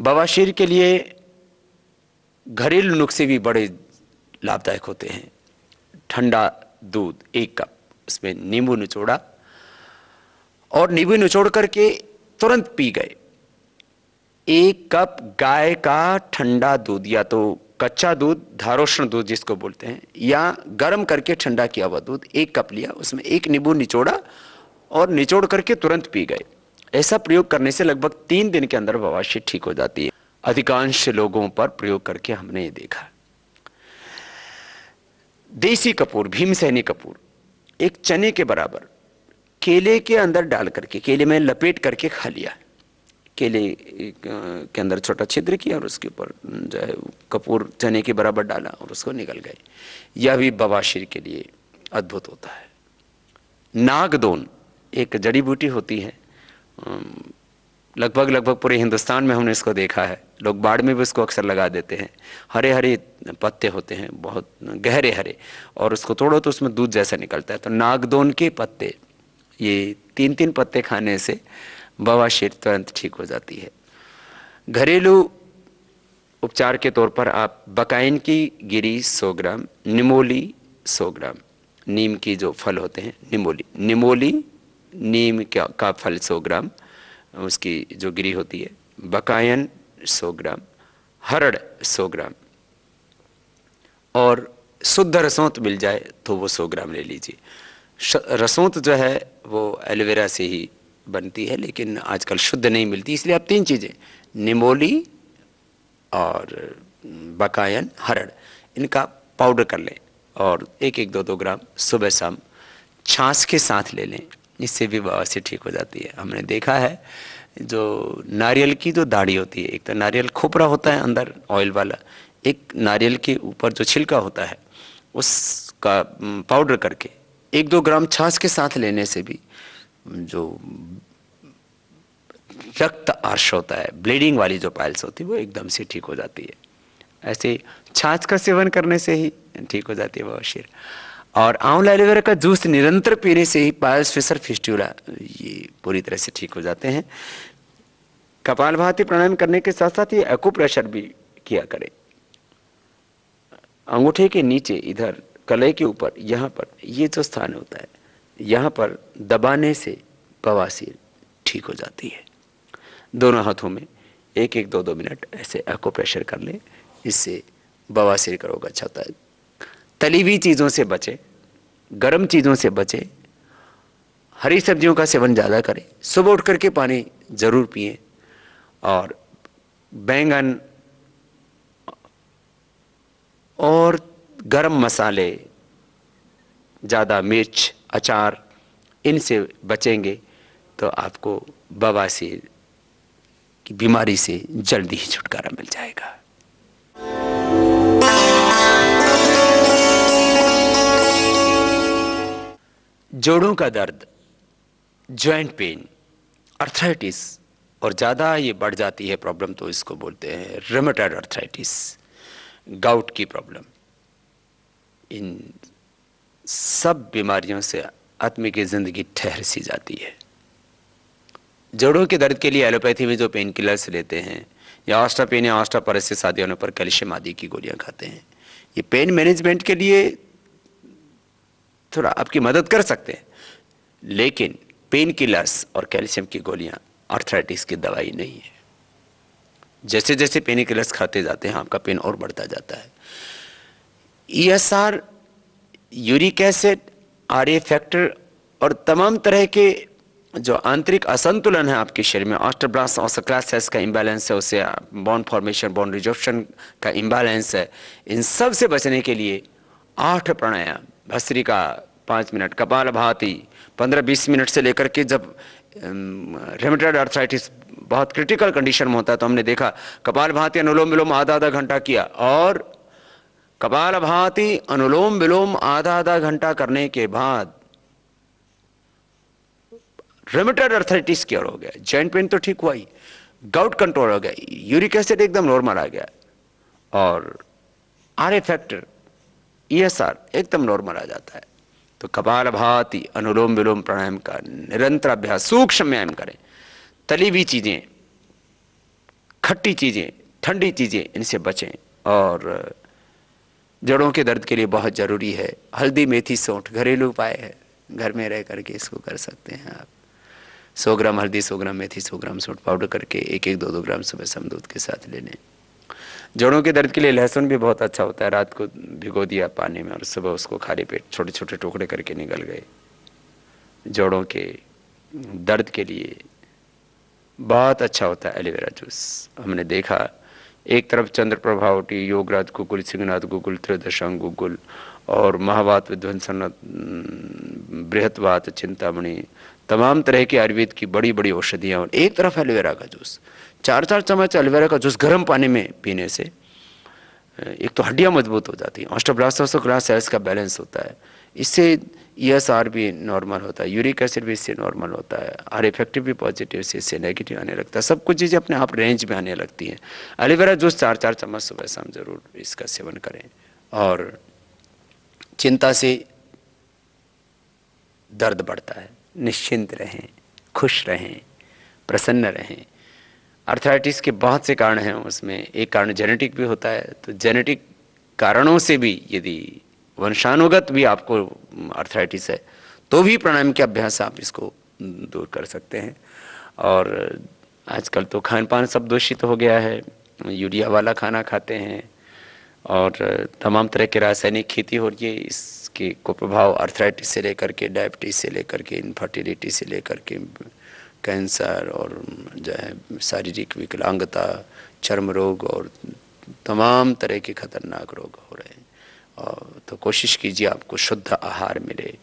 बवासीर के लिए घरेलू नुस्खे भी बड़े लाभदायक होते हैं। ठंडा दूध 1 कप, उसमें नींबू निचोड़ा, और नींबू निचोड़ करके तुरंत पी गए। 1 कप गाय का ठंडा दूध, या तो कच्चा दूध, धारोष्ण दूध जिसको बोलते हैं, या गर्म करके ठंडा किया हुआ दूध 1 कप लिया, उसमें 1 नींबू निचोड़ा और निचोड़ करके तुरंत पी गए। ऐसा प्रयोग करने से लगभग 3 दिन के अंदर बवासीर ठीक हो जाती है। अधिकांश लोगों पर प्रयोग करके हमने ये देखा। देसी कपूर, भीमसेनी कपूर, 1 चने के बराबर केले के अंदर डाल करके, केले में लपेट करके खा लिया। केले के अंदर छोटा छिद्र किया और उसके ऊपर जो है कपूर चने के बराबर डाला और उसको निकल गए। यह भी बवासीर के लिए अद्भुत होता है। नागदोन एक जड़ी बूटी होती है, लगभग पूरे हिंदुस्तान में हमने इसको देखा है। लोग बाढ़ में भी उसको अक्सर लगा देते हैं। हरे हरे पत्ते होते हैं, बहुत गहरे हरे, और उसको तोड़ो तो उसमें दूध जैसा निकलता है। तो नागदोन के पत्ते, ये 3-3 पत्ते खाने से बवासीर तुरंत ठीक हो जाती है। घरेलू उपचार के तौर पर आप बकाइन की गिरी 100 ग्राम, निमोली 100 ग्राम, नीम की जो फल होते हैं निमोली, नीम का फल 100 ग्राम, उसकी जो गिरी होती है, बकायन 100 ग्राम, हरड़ 100 ग्राम, और शुद्ध रसोंत मिल जाए तो वो 100 ग्राम ले लीजिए। रसोंत जो है वो एलोवेरा से ही बनती है, लेकिन आजकल शुद्ध नहीं मिलती, इसलिए आप 3 चीज़ें, निमोली और बकायन, हरड़, इनका पाउडर कर लें और 1-1, 2-2 ग्राम सुबह शाम छाछ के साथ ले लें, इससे भी बवासीर ठीक हो जाती है। हमने देखा है जो नारियल की जो दाढ़ी होती है, एक तो नारियल खोपरा होता है अंदर ऑयल वाला, एक नारियल के ऊपर जो छिलका होता है उसका पाउडर करके 1-2 ग्राम छाछ के साथ लेने से भी जो रक्त आर्श होता है, ब्लीडिंग वाली जो पाइल्स होती है, वो एकदम से ठीक हो जाती है। ऐसे छाछ का सेवन करने से ही ठीक हो जाती है बवासीर। और आंवला एलोवेरा का जूस निरंतर पीने से ही पाइल्स, फिशर, फिस्टुला ये पूरी तरह से ठीक हो जाते हैं। कपालभाति प्राणायाम करने के साथ साथ ये एक्यूप्रेशर भी किया करें। अंगूठे के नीचे इधर कलाई के ऊपर, यहाँ पर ये जो स्थान होता है, यहाँ पर दबाने से बवासीर ठीक हो जाती है। दोनों हाथों में 1-1, 2-2 मिनट ऐसे एक्यूप्रेशर कर लें, इससे बवासीर का रोग अच्छा होता है। तली हुई चीज़ों से बचें, गर्म चीज़ों से बचें, हरी सब्जियों का सेवन ज़्यादा करें, सुबह उठ करके पानी ज़रूर पिएं, और बैंगन और गरम मसाले, ज़्यादा मिर्च, अचार, इनसे बचेंगे तो आपको बवासीर की बीमारी से जल्दी ही छुटकारा मिल जाएगा। जोड़ों का दर्द, जॉइंट पेन, अर्थराइटिस, और ज़्यादा ये बढ़ जाती है प्रॉब्लम तो इसको बोलते हैं रूमेटॉइड अर्थराइटिस, गाउट की प्रॉब्लम, इन सब बीमारियों से आदमी की ज़िंदगी ठहर सी जाती है। जोड़ों के दर्द के लिए एलोपैथी में जो पेन किलर्स लेते हैं, या ऑस्टापेन या ऑस्टापरेसिस आदि होने पर कैल्शियम आदि की गोलियां खाते हैं, ये पेन मैनेजमेंट के लिए थोड़ा आपकी मदद कर सकते हैं, लेकिन पेन किलर्स और कैल्शियम की गोलियां आर्थराइटिस की दवाई नहीं है। जैसे जैसे पेन किलर्स खाते जाते हैं आपका पेन और बढ़ता जाता है। ESR, uric acid, RA factor और तमाम तरह के जो आंतरिक असंतुलन है आपके शरीर में, ऑस्टोब्लास्ट ऑस्टोक्लास्ट का इम्बैलेंस है, उससे बोन फॉर्मेशन, बोन रिजॉर्प्शन का इम्बैलेंस है, इन सब से बचने के लिए 8 प्राणायाम, भस्त्रिका 5 मिनट, कपालभाति 15-20 मिनट से लेकर के, जब रूमेटॉइड अर्थराइटिस बहुत क्रिटिकल कंडीशन में होता है तो हमने देखा कपालभाति अनुलोम विलोम आधा घंटा किया, और कपालभाति अनुलोम विलोम आधा घंटा करने के बाद रूमेटॉइड अर्थराइटिस क्योर हो गया, जॉइंट पेन तो ठीक हुआ ही, गाउट कंट्रोल हो गया, यूरिक एसिड एकदम नॉर्मल आ गया, और RA फैक्टर, ESR एकदम नॉर्मल आ जाता है। तो कपालभाति अनुलोम विलोम प्राणायाम का निरंतर अभ्यास, सूक्ष्म व्यायाम करें। तली हुई चीजें, खट्टी चीजें, ठंडी चीजें, इनसे बचें। और जड़ों के दर्द के लिए बहुत जरूरी है हल्दी, मेथी, सौंठ, घरेलू उपाय है, घर में रह करके इसको कर सकते हैं आप। 100 ग्राम हल्दी, 100 ग्राम मेथी, 100 ग्राम सौंठ पाउडर करके 1-1, 2-2 ग्राम सुबह शाम दूध के साथ ले लें। जोड़ों के दर्द के लिए लहसुन भी बहुत अच्छा होता है। रात को भिगो दिया पानी में और सुबह उसको खाली पेट छोटे छोटे टुकड़े करके निगल गए। जोड़ों के दर्द के लिए बहुत अच्छा होता है एलोवेरा जूस। हमने देखा एक तरफ चंद्र प्रभावटी, योगराज गुगुल, सिंहनाथ गुगुल, त्रयोदशांग गुगुल और महावात, विध्वंसन, बृहत्वात, चिंतामणि, तमाम तरह की आयुर्वेद की बड़ी बड़ी औषधियाँ, और एक तरफ एलोवेरा का जूस। 4-4 चम्मच एलोवेरा का जूस गर्म पानी में पीने से एक तो हड्डियाँ मजबूत हो जाती हैं, ऑस्टोब्लास्ट ऑस्टोक्लास्ट सेल्स का बैलेंस होता है, इससे ESR भी नॉर्मल होता है, यूरिक एसिड भी इससे नॉर्मल होता है, RA इफेक्टिव भी पॉजिटिव से इससे नेगेटिव आने लगता है। सब कुछ चीज़ें अपने आप रेंज में आने लगती हैं। एलोवेरा जूस 4-4 चम्मच सुबह शाम जरूर इसका सेवन करें। और चिंता से दर्द बढ़ता है, निश्चिंत रहें, खुश रहें, प्रसन्न रहें। अर्थराइटिस के बहुत से कारण हैं, उसमें एक कारण जेनेटिक भी होता है, तो जेनेटिक कारणों से भी यदि वंशानुगत भी आपको अर्थराइटिस है तो भी प्राणायाम के अभ्यास आप इसको दूर कर सकते हैं। और आजकल तो खान पान सब दूषित हो गया है, यूरिया वाला खाना खाते हैं और तमाम तरह के रासायनिक खेती हो रही है। इसके को प्रभाव अर्थराइटिस से लेकर के, डायबिटीज से लेकर के, इनफर्टिलिटी से लेकर के कैंसर और जो है शारीरिक विकलांगता, चर्म रोग और तमाम तरह के खतरनाक रोग हो रहे हैं। और तो कोशिश कीजिए आपको शुद्ध आहार मिले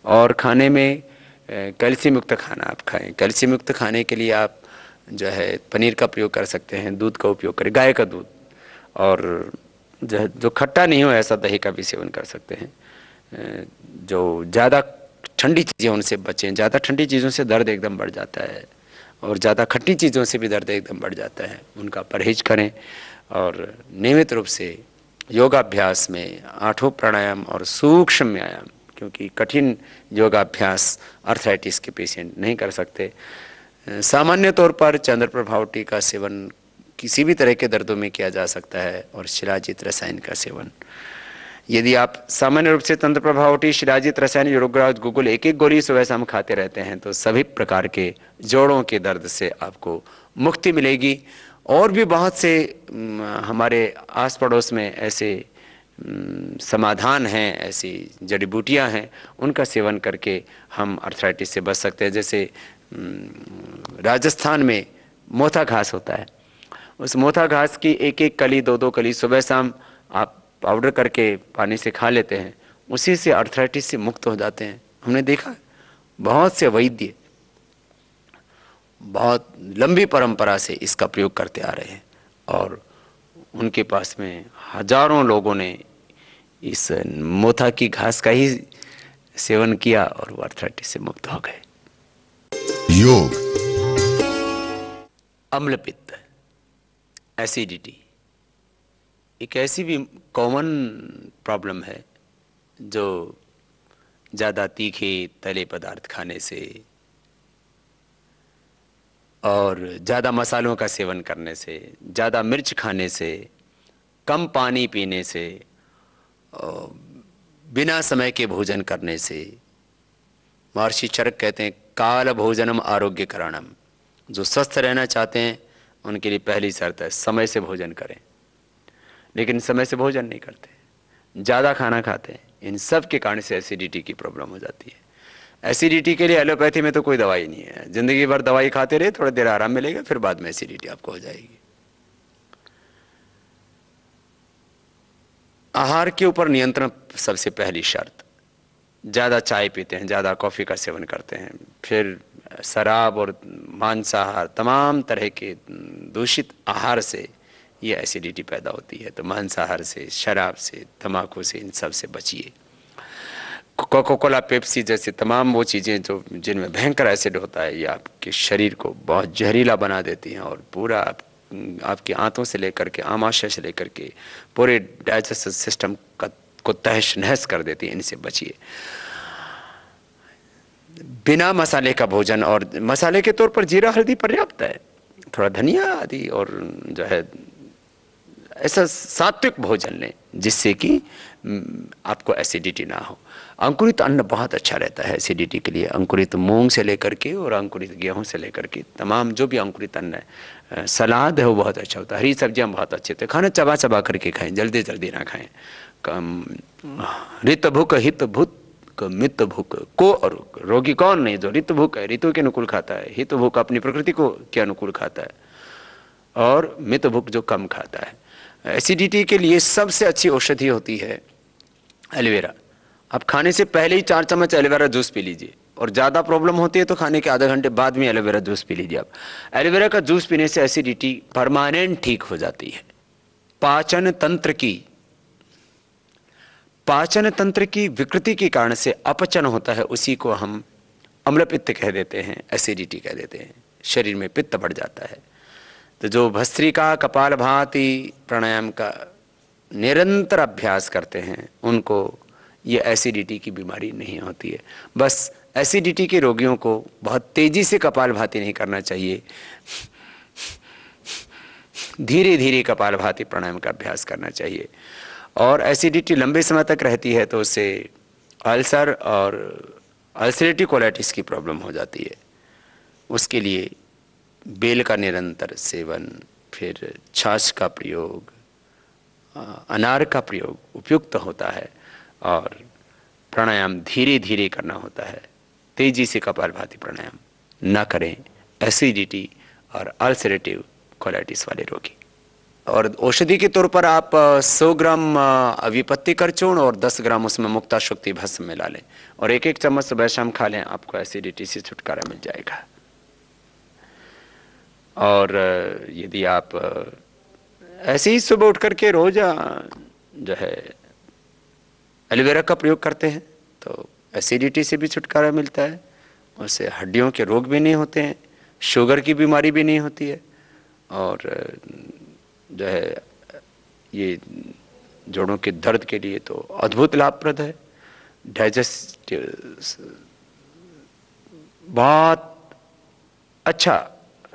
और खाने में कैल्शियम युक्त खाना आप खाएं। कैल्शियम युक्त खाने के लिए आप जो है पनीर का प्रयोग कर सकते हैं, दूध का उपयोग करें, गाय का दूध, और जो खट्टा नहीं हो ऐसा दही का भी सेवन कर सकते हैं। जो ज़्यादा ठंडी चीज़ें उनसे बचें, ज़्यादा ठंडी चीज़ों से दर्द एकदम बढ़ जाता है और ज़्यादा खट्टी चीज़ों से भी दर्द एकदम बढ़ जाता है, उनका परहेज करें। और नियमित रूप से योगाभ्यास में 8 प्राणायाम और सूक्ष्म व्यायाम, क्योंकि कठिन योगाभ्यास अर्थराइटिस के पेशेंट नहीं कर सकते। सामान्य तौर पर चंद्र प्रभाव टी का सेवन किसी भी तरह के दर्दों में किया जा सकता है और शिलाजीत रसायन का सेवन। यदि आप सामान्य रूप से तंत्र प्रभावटी, शिलाजीत रसायन, योगराज, गुगुल एक एक गोली सुबह शाम खाते रहते हैं तो सभी प्रकार के जोड़ों के दर्द से आपको मुक्ति मिलेगी। और भी बहुत से हमारे आस पड़ोस में ऐसे समाधान हैं, ऐसी जड़ी बूटियाँ हैं, उनका सेवन करके हम अर्थराइटिस से बच सकते हैं। जैसे राजस्थान में मोथा घास होता है, उस मोथा घास की एक एक कली, दो दो कली सुबह शाम आप पाउडर करके पानी से खा लेते हैं, उसी से अर्थराइटिस से मुक्त हो जाते हैं। हमने देखा बहुत से वैद्य बहुत लंबी परंपरा से इसका प्रयोग करते आ रहे हैं और उनके पास में हजारों लोगों ने इस मोथा की घास का ही सेवन किया और वो अर्थराइटिस से मुक्त हो गए। योग, अम्लपित्त, एसिडिटी एक ऐसी भी कॉमन प्रॉब्लम है जो ज़्यादा तीखे तले पदार्थ खाने से और ज़्यादा मसालों का सेवन करने से, ज़्यादा मिर्च खाने से, कम पानी पीने से, बिना समय के भोजन करने से, महर्षि चरक कहते हैं काल भोजनम आरोग्य करणम। जो स्वस्थ रहना चाहते हैं उनके लिए पहली शर्त है समय से भोजन करें, लेकिन समय से भोजन नहीं करते, ज़्यादा खाना खाते हैं। इन सब के कारण से एसिडिटी की प्रॉब्लम हो जाती है। एसिडिटी के लिए एलोपैथी में तो कोई दवाई नहीं है, जिंदगी भर दवाई खाते रहे, थोड़ी देर आराम मिलेगा, फिर बाद में एसिडिटी आपको हो जाएगी। आहार के ऊपर नियंत्रण सबसे पहली शर्त। ज़्यादा चाय पीते हैं, ज़्यादा कॉफ़ी का सेवन करते हैं, फिर शराब और मांसाहार, तमाम तरह के दूषित आहार से ये एसिडिटी पैदा होती है। तो मांसाहार से, शराब से, तम्बाकू से, इन सब से बचिए। कोका कोला, पेप्सी जैसे तमाम वो चीज़ें जो जिनमें भयंकर एसिड होता है, ये आपके शरीर को बहुत जहरीला बना देती हैं और पूरा आपकी आंतों से लेकर के, आमाशय से लेकर के पूरे डाइजेस्टिव सिस्टम को तहस नहस कर देती है। इनसे बचिए। बिना मसाले का भोजन, और मसाले के तौर पर जीरा हल्दी पर्याप्त है, थोड़ा धनिया आदि, और जो है ऐसा सात्विक भोजन लें जिससे कि आपको एसिडिटी ना हो। अंकुरित अन्न बहुत अच्छा रहता है एसिडिटी के लिए। अंकुरित मूंग से लेकर के और अंकुरित गेहूं से लेकर के तमाम जो भी अंकुरित अन्न है, सलाद है वो बहुत अच्छा होता है, हरी सब्जियां बहुत अच्छे होते हैं। खाना चबा चबा करके खाएं, जल्दी जल्दी ना खाएं। रित भूख हित भूत मित भूख को, और रोगी कौन नहीं जो रित भूख है, ऋतु के अनुकूल खाता है, हित भूख अपनी प्रकृति को के अनुकूल खाता है, और मित भूख जो कम खाता है। एसिडिटी के लिए सबसे अच्छी औषधि होती है एलोवेरा। आप खाने से पहले ही 4 चम्मच एलोवेरा जूस पी लीजिए, और ज़्यादा प्रॉब्लम होती है तो खाने के आधे घंटे बाद में एलोवेरा जूस पी लीजिए। आप एलोवेरा का जूस पीने से एसिडिटी परमानेंट ठीक हो जाती है। पाचन तंत्र की विकृति के कारण से अपचन होता है, उसी को हम अम्लपित्त कह देते हैं, एसिडिटी कह देते हैं। शरीर में पित्त बढ़ जाता है। तो जो भस्त्रिका, कपालभाति प्राणायाम का निरंतर अभ्यास करते हैं उनको ये एसिडिटी की बीमारी नहीं होती है। बस एसिडिटी के रोगियों को बहुत तेजी से कपालभाति नहीं करना चाहिए, धीरे धीरे कपालभाति प्राणायाम का अभ्यास करना चाहिए। और एसिडिटी लंबे समय तक रहती है तो उससे अल्सर और अल्सरेटिव कोलाइटिस की प्रॉब्लम हो जाती है। उसके लिए बेल का निरंतर सेवन, फिर छाछ का प्रयोग, अनार का प्रयोग उपयुक्त होता है, और प्राणायाम धीरे धीरे करना होता है। तेजी से कपालभाति प्राणायाम न करें एसिडिटी और अल्सरेटिव कोलाइटिस वाले रोगी। और औषधि के तौर पर आप 100 ग्राम विपत्तिकर चूर्ण और 10 ग्राम उसमें मुक्ता शक्ति भस्म मिला लें और 1-1 चम्मच सुबह शाम खा लें, आपको एसिडिटी से छुटकारा मिल जाएगा। और यदि आप ऐसे ही सुबह उठ करके रोज जो है एलोवेरा का प्रयोग करते हैं तो एसिडिटी से भी छुटकारा मिलता है, उससे हड्डियों के रोग भी नहीं होते हैं, शुगर की बीमारी भी नहीं होती है, और जो है ये जोड़ों के दर्द के लिए तो अद्भुत लाभप्रद है। डाइजेस्टिव बहुत अच्छा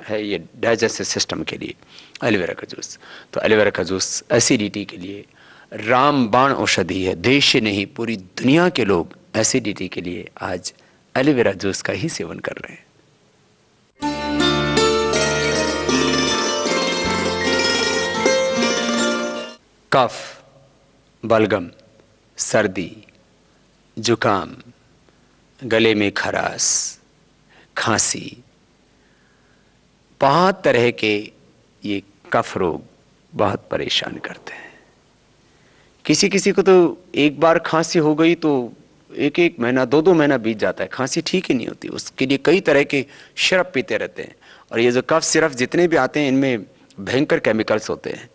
है ये डाइजेस्टिव सिस्टम के लिए एलोवेरा का जूस। तो एलोवेरा का जूस एसिडिटी के लिए रामबाण औषधि है। देश से नहीं पूरी दुनिया के लोग एसिडिटी के लिए आज एलोवेरा जूस का ही सेवन कर रहे हैं। कफ, बलगम, सर्दी, जुकाम, गले में खराश, खांसी, बहुत तरह के ये कफ रोग बहुत परेशान करते हैं। किसी किसी को तो एक बार खांसी हो गई तो 1-1 महीना 2-2 महीना बीत जाता है, खांसी ठीक ही नहीं होती। उसके लिए कई तरह के सिरप पीते रहते हैं, और ये जो कफ सिरप जितने भी आते हैं इनमें भयंकर केमिकल्स होते हैं।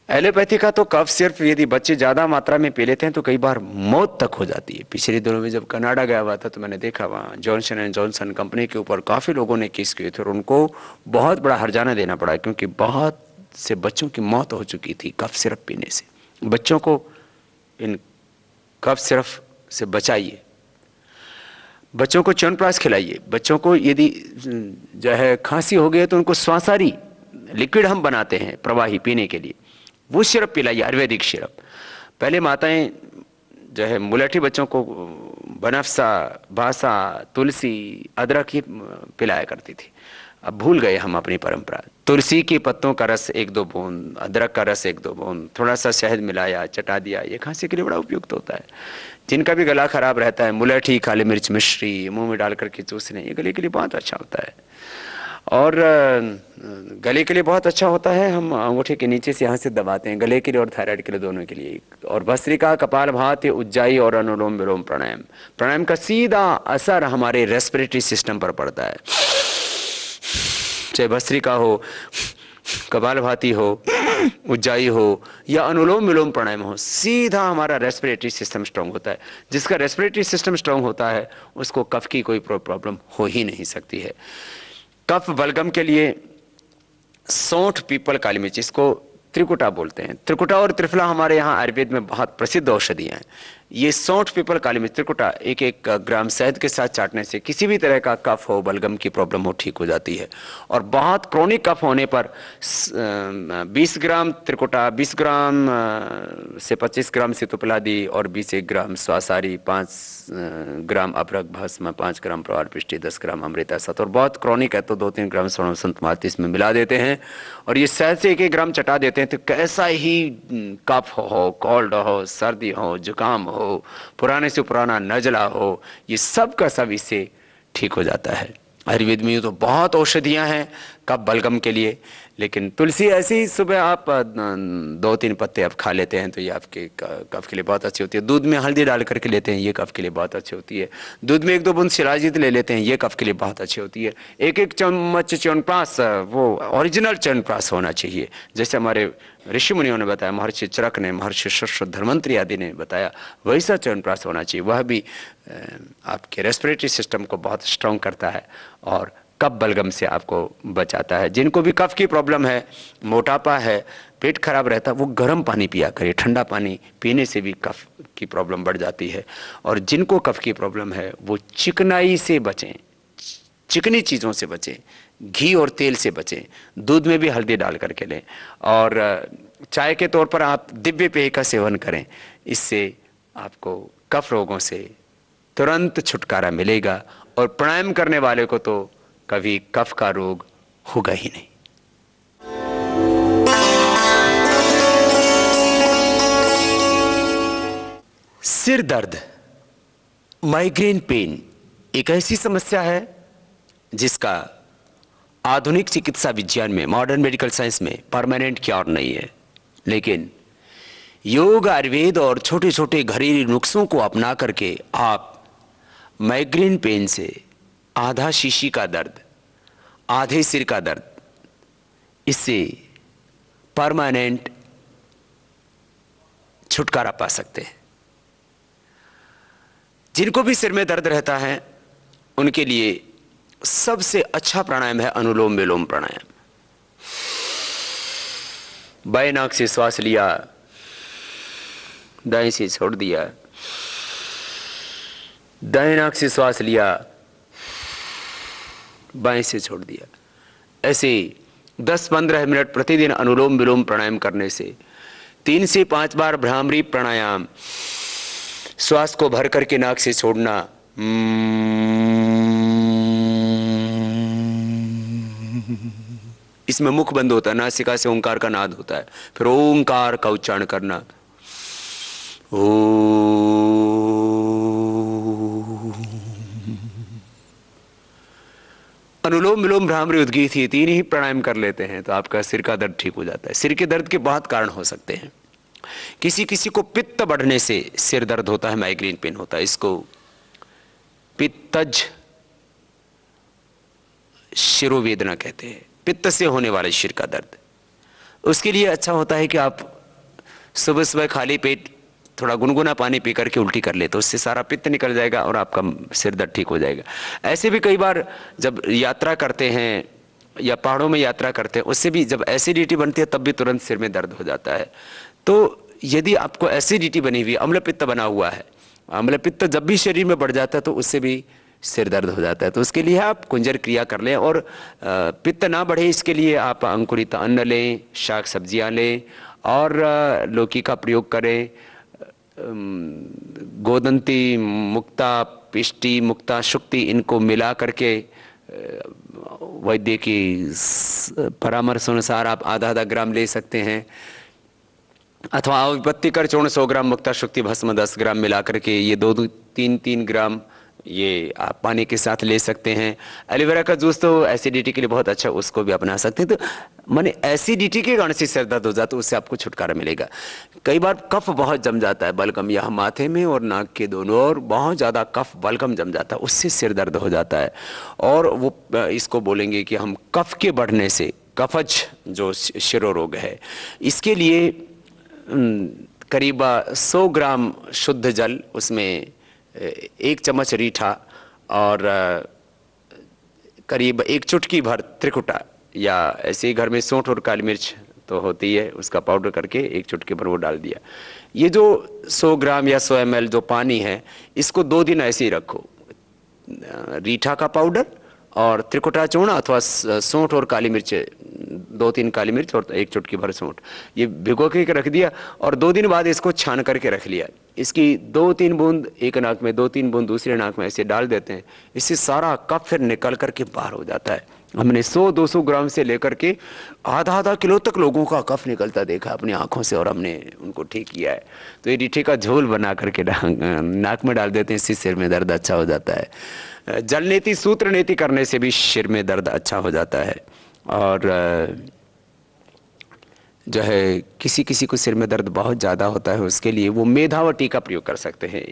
एलोपैथी का तो कफ सिर्फ यदि बच्चे ज्यादा मात्रा में पी लेते हैं तो कई बार मौत तक हो जाती है। पिछले दिनों में जब कनाडा गया हुआ था तो मैंने देखा वहाँ जॉनसन एंड जॉनसन कंपनी के ऊपर काफी लोगों ने केस किए थे और उनको बहुत बड़ा हर्जाना देना पड़ा, क्योंकि बहुत से बच्चों की मौत हो चुकी थी कफ सिरप पीने से। बच्चों को इन कफ सिरप से बचाइए, बच्चों को च्यवनप्राश खिलाइए। बच्चों को यदि जो है खांसी हो गई तो उनको श्वासारी लिक्विड हम बनाते हैं प्रवाही पीने के लिए, वो सिरप पिलाइए, आयुर्वेदिक सिरप। पहले माताएं जो है मुलेठी बच्चों को बनफसा, बासा, तुलसी, अदरक ही पिलाया करती थी। अब भूल गए हम अपनी परंपरा। तुलसी के पत्तों का रस 1-2 बूंद, अदरक का रस 1-2 बूंद, थोड़ा सा शहद मिलाया, चटा दिया, ये खांसी के लिए बड़ा उपयुक्त होता है। जिनका भी गला खराब रहता है मुलेठी, काली मिर्च, मिश्री मुंह में डाल करके चूसने, ये गले के लिए बहुत अच्छा होता है। और गले के लिए बहुत अच्छा होता है, हम अंगूठे के नीचे से यहाँ से दबाते हैं, गले के लिए और थायराइड के लिए, दोनों के लिए। और भस्त्रिका, कपालभाति, उज्जाई और अनुलोम विलोम प्राणायाम, प्राणायाम का सीधा असर हमारे रेस्पिरेटरी सिस्टम पर पड़ता है। चाहे भस्त्रिका हो, कपालभाति हो, उज्जाई हो या अनुलोम विलोम प्राणायाम हो, सीधा हमारा रेस्पिरेटरी सिस्टम स्ट्रांग होता है। जिसका रेस्पिरेटरी सिस्टम स्ट्रांग होता है उसको कफ की कोई प्रॉब्लम हो ही नहीं सकती है। कफ बलगम के लिए सौंठ, पीपल, काली मिर्च, इसको त्रिकुटा बोलते हैं। त्रिकुटा और त्रिफला हमारे यहाँ आयुर्वेद में बहुत प्रसिद्ध औषधियां हैं। ये सौंठ, पीपल, काली मिर्च, त्रिकुटा 1-1 ग्राम शहद के साथ चाटने से किसी भी तरह का कफ हो, बलगम की प्रॉब्लम हो, ठीक हो जाती है। और बहुत क्रोनिक कफ होने पर 20 ग्राम त्रिकुटा, 20 ग्राम से 25 ग्राम सितुपलादी और 20-1 ग्राम स्वासारी, 5 ग्राम अभ्रक भस्म, 5 ग्राम प्रवाल पिष्टी, 10 ग्राम अमृता सत, और बहुत क्रोनिक है तो 2-3 ग्राम स्वर्ण संत मालती इसमें मिला देते हैं और ये शहद से 1-1 ग्राम चटा देते हैं। तो कैसा ही कफ हो, कोल्ड हो, सर्दी हो, जुकाम हो, पुराने से पुराना नजला हो, ये सब का सब इससे ठीक हो जाता है। आयुर्वेद में तो बहुत औषधियां हैं कफ बलगम के लिए, लेकिन तुलसी ऐसे ही सुबह आप 2-3 पत्ते आप खा लेते हैं तो ये आपके कफ के लिए बहुत अच्छी होती है। दूध में हल्दी डाल करके लेते हैं, ये कफ के लिए बहुत अच्छी होती है। दूध में 1-2 बूंद शिलाजीत ले लेते हैं, ये कफ के लिए बहुत अच्छी होती है। 1-1 चम्मच च्यवनप्राश, वो ओरिजिनल च्यवनप्राश होना चाहिए, जैसे हमारे ऋषि मुनियों ने बताया, महर्षि चरक ने, महर्षि श्रुत, धन्वंतरि आदि ने बताया, वैसा च्यवनप्राश होना चाहिए। वह भी आपके रेस्पिरेटरी सिस्टम को बहुत स्ट्रांग करता है और कफ बलगम से आपको बचाता है। जिनको भी कफ की प्रॉब्लम है, मोटापा है, पेट खराब रहता है, वो गर्म पानी पिया करिए। ठंडा पानी पीने से भी कफ की प्रॉब्लम बढ़ जाती है। और जिनको कफ की प्रॉब्लम है वो चिकनाई से बचें, चिकनी चीज़ों से बचें, घी और तेल से बचें, दूध में भी हल्दी डाल करके लें, और चाय के तौर पर आप दिव्य पेय का सेवन करें। इससे आपको कफ रोगों से तुरंत छुटकारा मिलेगा। और प्राणायाम करने वाले को तो कभी कफ का रोग होगा ही नहीं। सिर दर्द, माइग्रेन पेन एक ऐसी समस्या है जिसका आधुनिक चिकित्सा विज्ञान में, मॉडर्न मेडिकल साइंस में परमानेंट क्योर नहीं है, लेकिन योग, आयुर्वेद और छोटे छोटे घरेलू नुस्खों को अपना करके आप माइग्रेन पेन से आधा शीशी का दर्द, आधे सिर का दर्द, इससे परमानेंट छुटकारा पा सकते हैं। जिनको भी सिर में दर्द रहता है उनके लिए सबसे अच्छा प्राणायाम है अनुलोम विलोम प्राणायाम। बाएं नाक से श्वास लिया, दाएं से छोड़ दिया, दाएं नाक से श्वास लिया, बाएं से छोड़ दिया। ऐसे 10-15 मिनट प्रतिदिन अनुलोम विलोम प्राणायाम करने से 3 से 5 बार भ्रामरी प्राणायाम, श्वास को भर करके नाक से छोड़ना, इसमें मुख बंद होता है, नासिका से ओंकार का नाद होता है, फिर ओंकार का उच्चारण करना, ओ। अनुलोम विलोम भ्रामरी उद्गीत, ये 3 ही प्राणायाम कर लेते हैं तो आपका सिर का दर्द ठीक हो जाता है। सिर के दर्द के बहुत कारण हो सकते हैं। किसी किसी को पित्त बढ़ने से सिर दर्द होता है, माइग्रेन पेन होता है, इसको पित्तज शिरोवेदना कहते हैं, पित्त से होने वाले सिर का दर्द। उसके लिए अच्छा होता है कि आप सुबह सुबह खाली पेट थोड़ा गुनगुना पानी पी करके उल्टी कर ले, तो उससे सारा पित्त निकल जाएगा और आपका सिर दर्द ठीक हो जाएगा। ऐसे भी कई बार जब यात्रा करते हैं या पहाड़ों में यात्रा करते हैं, उससे भी जब एसिडिटी बनती है तब भी तुरंत सिर में दर्द हो जाता है। तो यदि आपको एसिडिटी बनी हुई, अम्ल पित्त बना हुआ है, अम्ल पित्त जब भी शरीर में बढ़ जाता है तो उससे भी सिर दर्द हो जाता है। तो उसके लिए आप कुंजर क्रिया कर लें, और पित्त ना बढ़े इसके लिए आप अंकुरित अन्न लें, शाक सब्जियां लें और लौकी का प्रयोग करें। गोदंती मुक्ता, पिष्टी मुक्ता, शुक्ति, इनको मिला करके वैद्य की परामर्श अनुसार आप आधा ग्राम ले सकते हैं, अथवा विपत्ति कर चूर्ण 100 ग्राम, मुक्ता शुक्ति भस्म 10 ग्राम मिला करके ये 2-3 ग्राम ये आप पानी के साथ ले सकते हैं। एलोवेरा का जूस तो एसिडिटी के लिए बहुत अच्छा, उसको भी अपना सकते हैं। तो माने एसिडिटी के कारण से सिर दर्द हो जाता है, उससे आपको छुटकारा मिलेगा। कई बार कफ बहुत जम जाता है, बलगम यहाँ माथे में और नाक के दोनों ओर बहुत ज़्यादा कफ बलगम जम जाता है, उससे सिर दर्द हो जाता है। और वो इसको बोलेंगे कि हम कफ के बढ़ने से, कफज जो शिरोरोग है, इसके लिए करीब 100 ग्राम शुद्ध जल, उसमें 1 चम्मच रीठा और करीब 1 चुटकी भर त्रिकुटा, या ऐसे ही घर में सौंठ और काली मिर्च तो होती है, उसका पाउडर करके 1 चुटकी भर वो डाल दिया। ये जो 100 ग्राम या 100 ml जो पानी है, इसको 2 दिन ऐसे ही रखो। रीठा का पाउडर और त्रिकुटा चूर्ण अथवा सौंठ और काली मिर्च, 2-3 काली मिर्च और 1 चुटकी भर सौंठ, ये भिगो के रख दिया और 2 दिन बाद इसको छान करके रख लिया। इसकी 2-3 बूंद एक नाक में, 2-3 बूंद दूसरे नाक में ऐसे डाल देते हैं, इससे सारा कफ फिर निकल करके बाहर हो जाता है। हमने 100-200 ग्राम से लेकर के आधा किलो तक लोगों का कफ निकलता देखा अपनी आंखों से, और हमने उनको ठीक किया है। तो ये रीठे का झोल बना करके नाक में डाल देते हैं, इससे सिर में दर्द अच्छा हो जाता है। जल नीति, सूत्र नीति करने से भी सिर में दर्द अच्छा हो जाता है। और जो है किसी किसी को सिर में दर्द बहुत ज़्यादा होता है, उसके लिए वो मेधावटी का प्रयोग कर सकते हैं।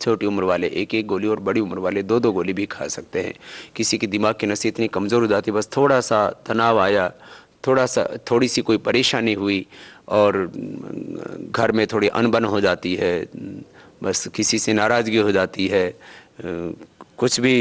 छोटी उम्र वाले 1-1 गोली और बड़ी उम्र वाले 2-2 गोली भी खा सकते हैं। किसी की दिमाग की नसें इतनी कमज़ोर हो जाती है, बस थोड़ा सा तनाव आया, थोड़ी सी कोई परेशानी हुई और घर में थोड़ी अनबन हो जाती है, बस किसी से नाराज़गी हो जाती है, कुछ भी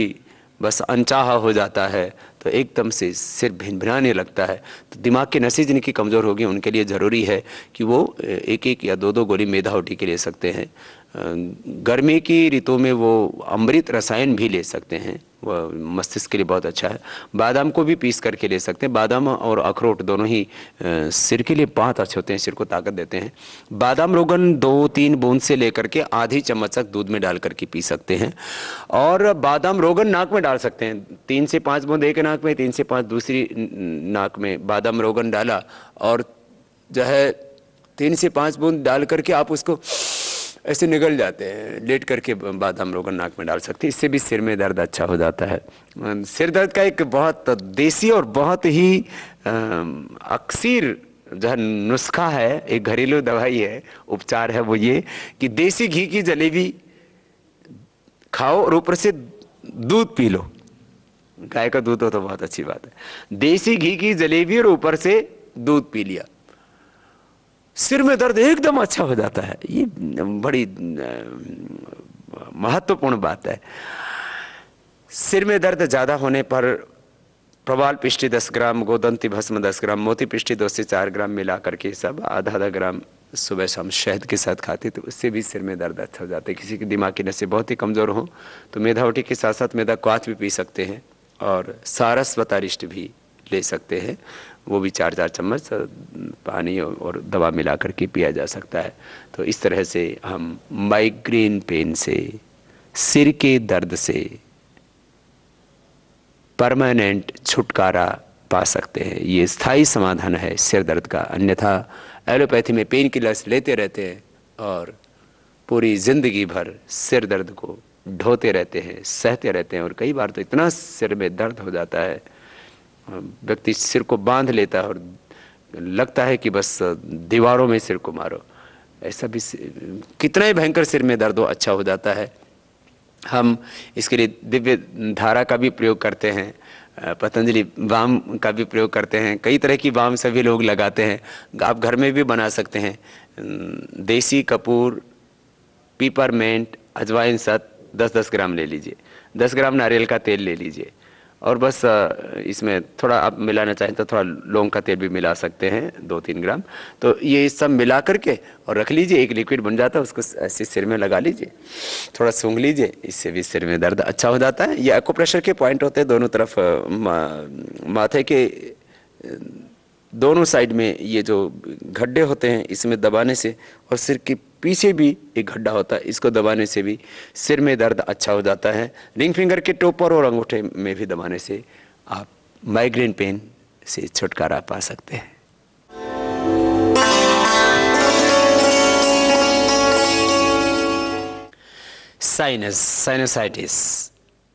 बस अनचाहा हो जाता है, तो एकदम से सिर भिनभिनाने लगता है। तो दिमाग की नसें जिनकी कमज़ोर होगी उनके लिए ज़रूरी है कि वो 1-1 या 2-2 गोली मेधावटी के ले सकते हैं। गर्मी की ऋतु में वो अमृत रसायन भी ले सकते हैं, वह मस्तिष्क के लिए बहुत अच्छा है। बादाम को भी पीस करके ले सकते हैं। बादाम और अखरोट दोनों ही सिर के लिए बहुत अच्छे होते हैं, सिर को ताकत देते हैं। बादाम रोगन 2-3 बूंद से लेकर के आधी चम्मच तक दूध में डाल करके पी सकते हैं। और बादाम रोगन नाक में डाल सकते हैं, 3 से 5 बूंद एक नाक नाक में 3 से 5, दूसरी नाक में बादाम रोगन डाला और जो है 3 से 5 बूंद डाल करके आप उसको ऐसे निगल जाते हैं, लेट करके बादाम रोगन नाक में डाल सकते हैं। इससे भी सिर में दर्द अच्छा हो जाता है। सिर दर्द का एक बहुत देसी और बहुत ही अक्सर जो है नुस्खा है, एक घरेलू दवाई है, उपचार है, वो ये कि देसी घी की जलेबी खाओ और ऊपर से दूध पी लो। गाय का दूध हो तो बहुत अच्छी बात है। देसी घी की जलेबी और ऊपर से दूध पी लिया, सिर में दर्द एकदम अच्छा हो जाता है। ये बड़ी महत्वपूर्ण बात है। सिर में दर्द ज्यादा होने पर प्रवाल पिष्टी 10 ग्राम, गोदंती भस्म 10 ग्राम, मोती पिष्टी 2 से 4 ग्राम मिला करके सब आधा ग्राम सुबह शाम शहद के साथ खाते तो उससे भी सिर में दर्द अच्छा हो जाता है। किसी की दिमाग की नसें बहुत ही कमजोर हो तो मेधावटी के साथ साथ मेधा क्वाथ भी पी सकते हैं और सारस्वतारिष्ट भी ले सकते हैं। वो भी 4-4 चम्मच पानी और दवा मिला करके पिया जा सकता है। तो इस तरह से हम माइग्रेन पेन से, सिर के दर्द से परमानेंट छुटकारा पा सकते हैं। ये स्थायी समाधान है सिर दर्द का। अन्यथा एलोपैथी में पेन किलर्स लेते रहते हैं और पूरी जिंदगी भर सिर दर्द को ढोते रहते हैं, सहते रहते हैं और कई बार तो इतना सिर में दर्द हो जाता है व्यक्ति सिर को बांध लेता है और लगता है कि बस दीवारों में सिर को मारो। ऐसा भी कितना ही भयंकर सिर में दर्द हो अच्छा हो जाता है। हम इसके लिए दिव्य धारा का भी प्रयोग करते हैं, पतंजलि वाम का भी प्रयोग करते हैं। कई तरह की वाम सभी लोग लगाते हैं, आप घर में भी बना सकते हैं। देसी कपूर, पीपरमेंट, अजवाइन, शहद 10-10 ग्राम ले लीजिए, 10 ग्राम नारियल का तेल ले लीजिए और बस इसमें थोड़ा आप मिलाना चाहें तो थोड़ा लौंग का तेल भी मिला सकते हैं 2-3 ग्राम। तो ये सब मिला करके और रख लीजिए, एक लिक्विड बन जाता है, उसको ऐसे सिर में लगा लीजिए, थोड़ा सूंघ लीजिए, इससे भी सिर में दर्द अच्छा हो जाता है। ये एक्यूप्रेशर के पॉइंट होते हैं दोनों तरफ, माथे के दोनों साइड में ये जो गड्ढे होते हैं इसमें दबाने से, और सिर के पीछे भी एक गड्ढा होता है, इसको दबाने से भी सिर में दर्द अच्छा हो जाता है। रिंग फिंगर के टॉप पर और अंगूठे में भी दबाने से आप माइग्रेन पेन से छुटकारा पा सकते हैं। साइनस, साइनोसाइटिस,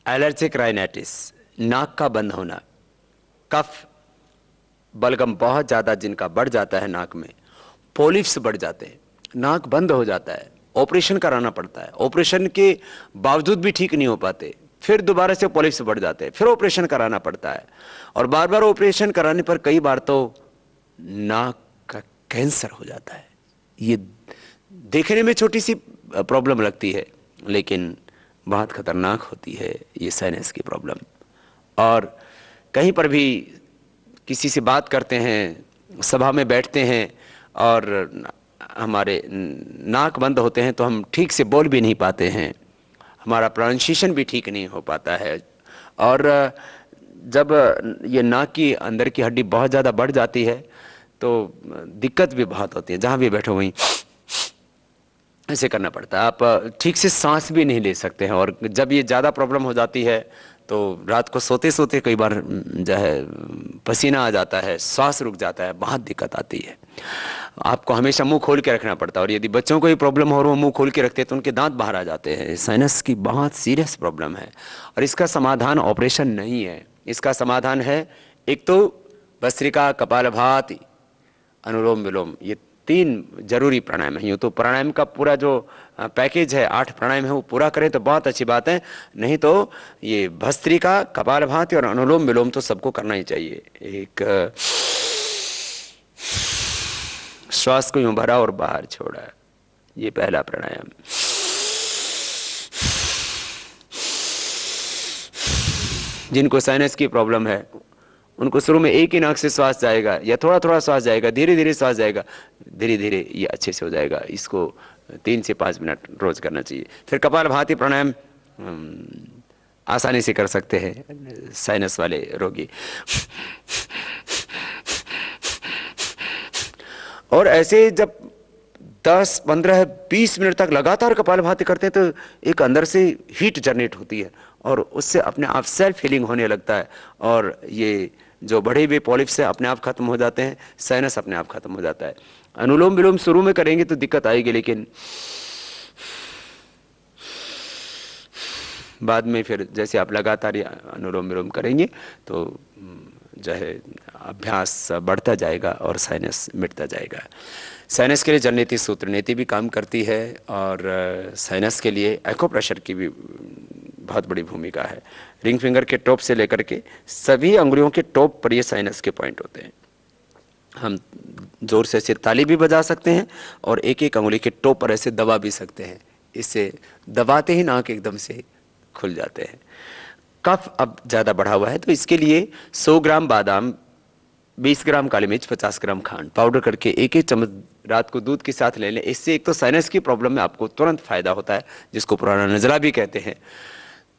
एलर्जिक राइनाइटिस, नाक का बंद होना, कफ बलगम बहुत ज्यादा जिनका बढ़ जाता है नाक में, पोलिप्स बढ़ जाते हैं, नाक बंद हो जाता है, ऑपरेशन कराना पड़ता है, ऑपरेशन के बावजूद भी ठीक नहीं हो पाते, फिर दोबारा से पोलिप्स बढ़ जाते हैं, फिर ऑपरेशन कराना पड़ता है और बार बार ऑपरेशन कराने पर कई बार तो नाक का कैंसर हो जाता है। ये देखने में छोटी सी प्रॉब्लम लगती है लेकिन बहुत खतरनाक होती है ये साइनस की प्रॉब्लम। और कहीं पर भी किसी से बात करते हैं, सभा में बैठते हैं और हमारे नाक बंद होते हैं तो हम ठीक से बोल भी नहीं पाते हैं, हमारा प्रोनाउंसिएशन भी ठीक नहीं हो पाता है। और जब ये नाक की अंदर की हड्डी बहुत ज़्यादा बढ़ जाती है तो दिक्कत भी बहुत होती है, जहाँ भी बैठो वहीं ऐसे करना पड़ता है, आप ठीक से सांस भी नहीं ले सकते हैं। और जब ये ज़्यादा प्रॉब्लम हो जाती है तो रात को सोते सोते कई बार जो है पसीना आ जाता है, श्वास रुक जाता है, बहुत दिक्कत आती है। आपको हमेशा मुंह खोल के रखना पड़ता है और यदि बच्चों को ये प्रॉब्लम हो और वो मुंह खोल के रखते हैं तो उनके दांत बाहर आ जाते हैं। साइनस की बहुत सीरियस प्रॉब्लम है और इसका समाधान ऑपरेशन नहीं है। इसका समाधान है एक तो भस्त्रिका, कपालभाति, अनुलोम विलोम, ये 3 जरूरी प्राणायाम है। यूँ तो प्राणायाम का पूरा जो पैकेज है 8 प्राणायाम है वो पूरा करें तो बहुत अच्छी बात है, नहीं तो ये भस्त्रिका, कपालभाति और अनुलोम विलोम तो सबको करना ही चाहिए। एक श्वास को यूं भरा और बाहर छोड़ा, ये पहला प्राणायाम। जिनको साइनस की प्रॉब्लम है उनको शुरू में एक ही नाक से श्वास जाएगा या थोड़ा थोड़ा श्वास जाएगा, धीरे धीरे श्वास जाएगा, धीरे धीरे ये अच्छे से हो जाएगा। इसको 3 से 5 मिनट रोज करना चाहिए। फिर कपालभाति प्राणायाम आसानी से कर सकते हैं साइनस वाले रोगी। और ऐसे जब 10, 15, 20 मिनट तक लगातार कपालभाति करते हैं तो एक अंदर से हीट जनरेट होती है और उससे अपने आप सेल्फ हीलिंग होने लगता है, और ये जो बढ़े हुए पॉलिप्स से अपने आप खत्म हो जाते हैं, साइनस अपने आप खत्म हो जाता है। अनुलोम विलोम शुरू में करेंगे तो दिक्कत आएगी, लेकिन बाद में फिर जैसे आप लगातार अनुलोम विलोम करेंगे तो जो है अभ्यास बढ़ता जाएगा और साइनस मिटता जाएगा। साइनस के लिए जलनेति सूत्र नेति भी काम करती है, और साइनस के लिए एक्यूप्रेशर की भी बहुत बड़ी भूमिका है। रिंग फिंगर के टॉप से लेकर के सभी अंगुलियों के टॉप पर ये साइनस के पॉइंट होते हैं। हम जोर से ऐसे ताली भी बजा सकते हैं और एक एक अंगुली के टॉप पर ऐसे दबा भी सकते हैं। इससे दबाते ही नाक एकदम से खुल जाते हैं। कफ अब ज़्यादा बढ़ा हुआ है तो इसके लिए 100 ग्राम बादाम, 20 ग्राम काली मिर्च, 50 ग्राम खांड पाउडर करके एक एक चम्मच रात को दूध के साथ ले लें। इससे एक तो साइनस की प्रॉब्लम में आपको तुरंत फायदा होता है, जिसको पुराना नज़ला भी कहते हैं।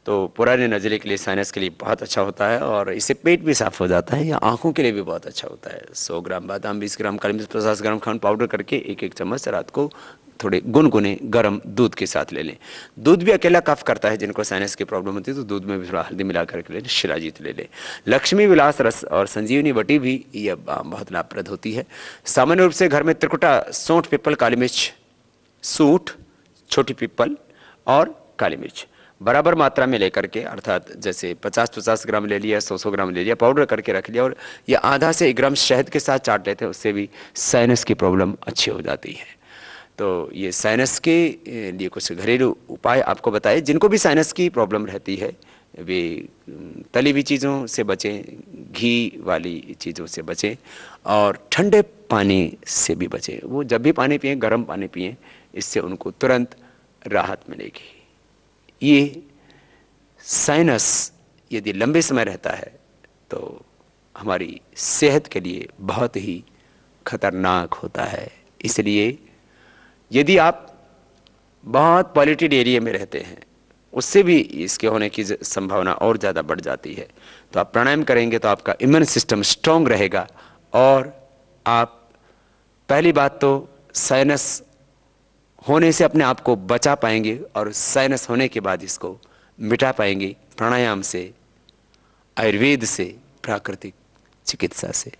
तो पुराने नज़ले के लिए, साइनस के लिए बहुत अच्छा होता है, और इससे पेट भी साफ हो जाता है, या आंखों के लिए भी बहुत अच्छा होता है। 100 ग्राम बादाम, 20 ग्राम काली मिर्च, 50 ग्राम खांड पाउडर करके एक एक चम्मच रात को थोड़े गुनगुने गर्म दूध के साथ ले लें। दूध भी अकेला कफ करता है, जिनको साइनस की प्रॉब्लम होती है तो दूध में भी थोड़ा हल्दी मिला करके ले लें। शिलाजीत ले लें। लक्ष्मी विलास रस और संजीवनी बटी भी ये बहुत लाभप्रद होती है। सामान्य रूप से घर में त्रिकुटा, सौंठ, पीपल, काली मिर्च, सूंठ, छोटी पीपल और काली मिर्च बराबर मात्रा में लेकर के, अर्थात जैसे 50-50 ग्राम ले लिया, 100-100 ग्राम ले लिया, पाउडर करके रख लिया, और ये आधा से 1 ग्राम शहद के साथ चाट लेते हैं। उससे भी साइनस की प्रॉब्लम अच्छी हो जाती है। तो ये साइनस के लिए कुछ घरेलू उपाय आपको बताए। जिनको भी साइनस की प्रॉब्लम रहती है वे तली हुई चीज़ों से बचें, घी वाली चीज़ों से बचें, और ठंडे पानी से भी बचें। वो जब भी पानी पिएं, गर्म पानी पिएं, इससे उनको तुरंत राहत मिलेगी। ये साइनस यदि लंबे समय रहता है तो हमारी सेहत के लिए बहुत ही खतरनाक होता है। इसलिए यदि आप बहुत पॉल्यूटेड एरिया में रहते हैं, उससे भी इसके होने की संभावना और ज़्यादा बढ़ जाती है। तो आप प्राणायाम करेंगे तो आपका इम्यून सिस्टम स्ट्रांग रहेगा, और आप पहली बात तो साइनस होने से अपने आप को बचा पाएंगे, और साइनस होने के बाद इसको मिटा पाएंगे प्राणायाम से, आयुर्वेद से, प्राकृतिक चिकित्सा से।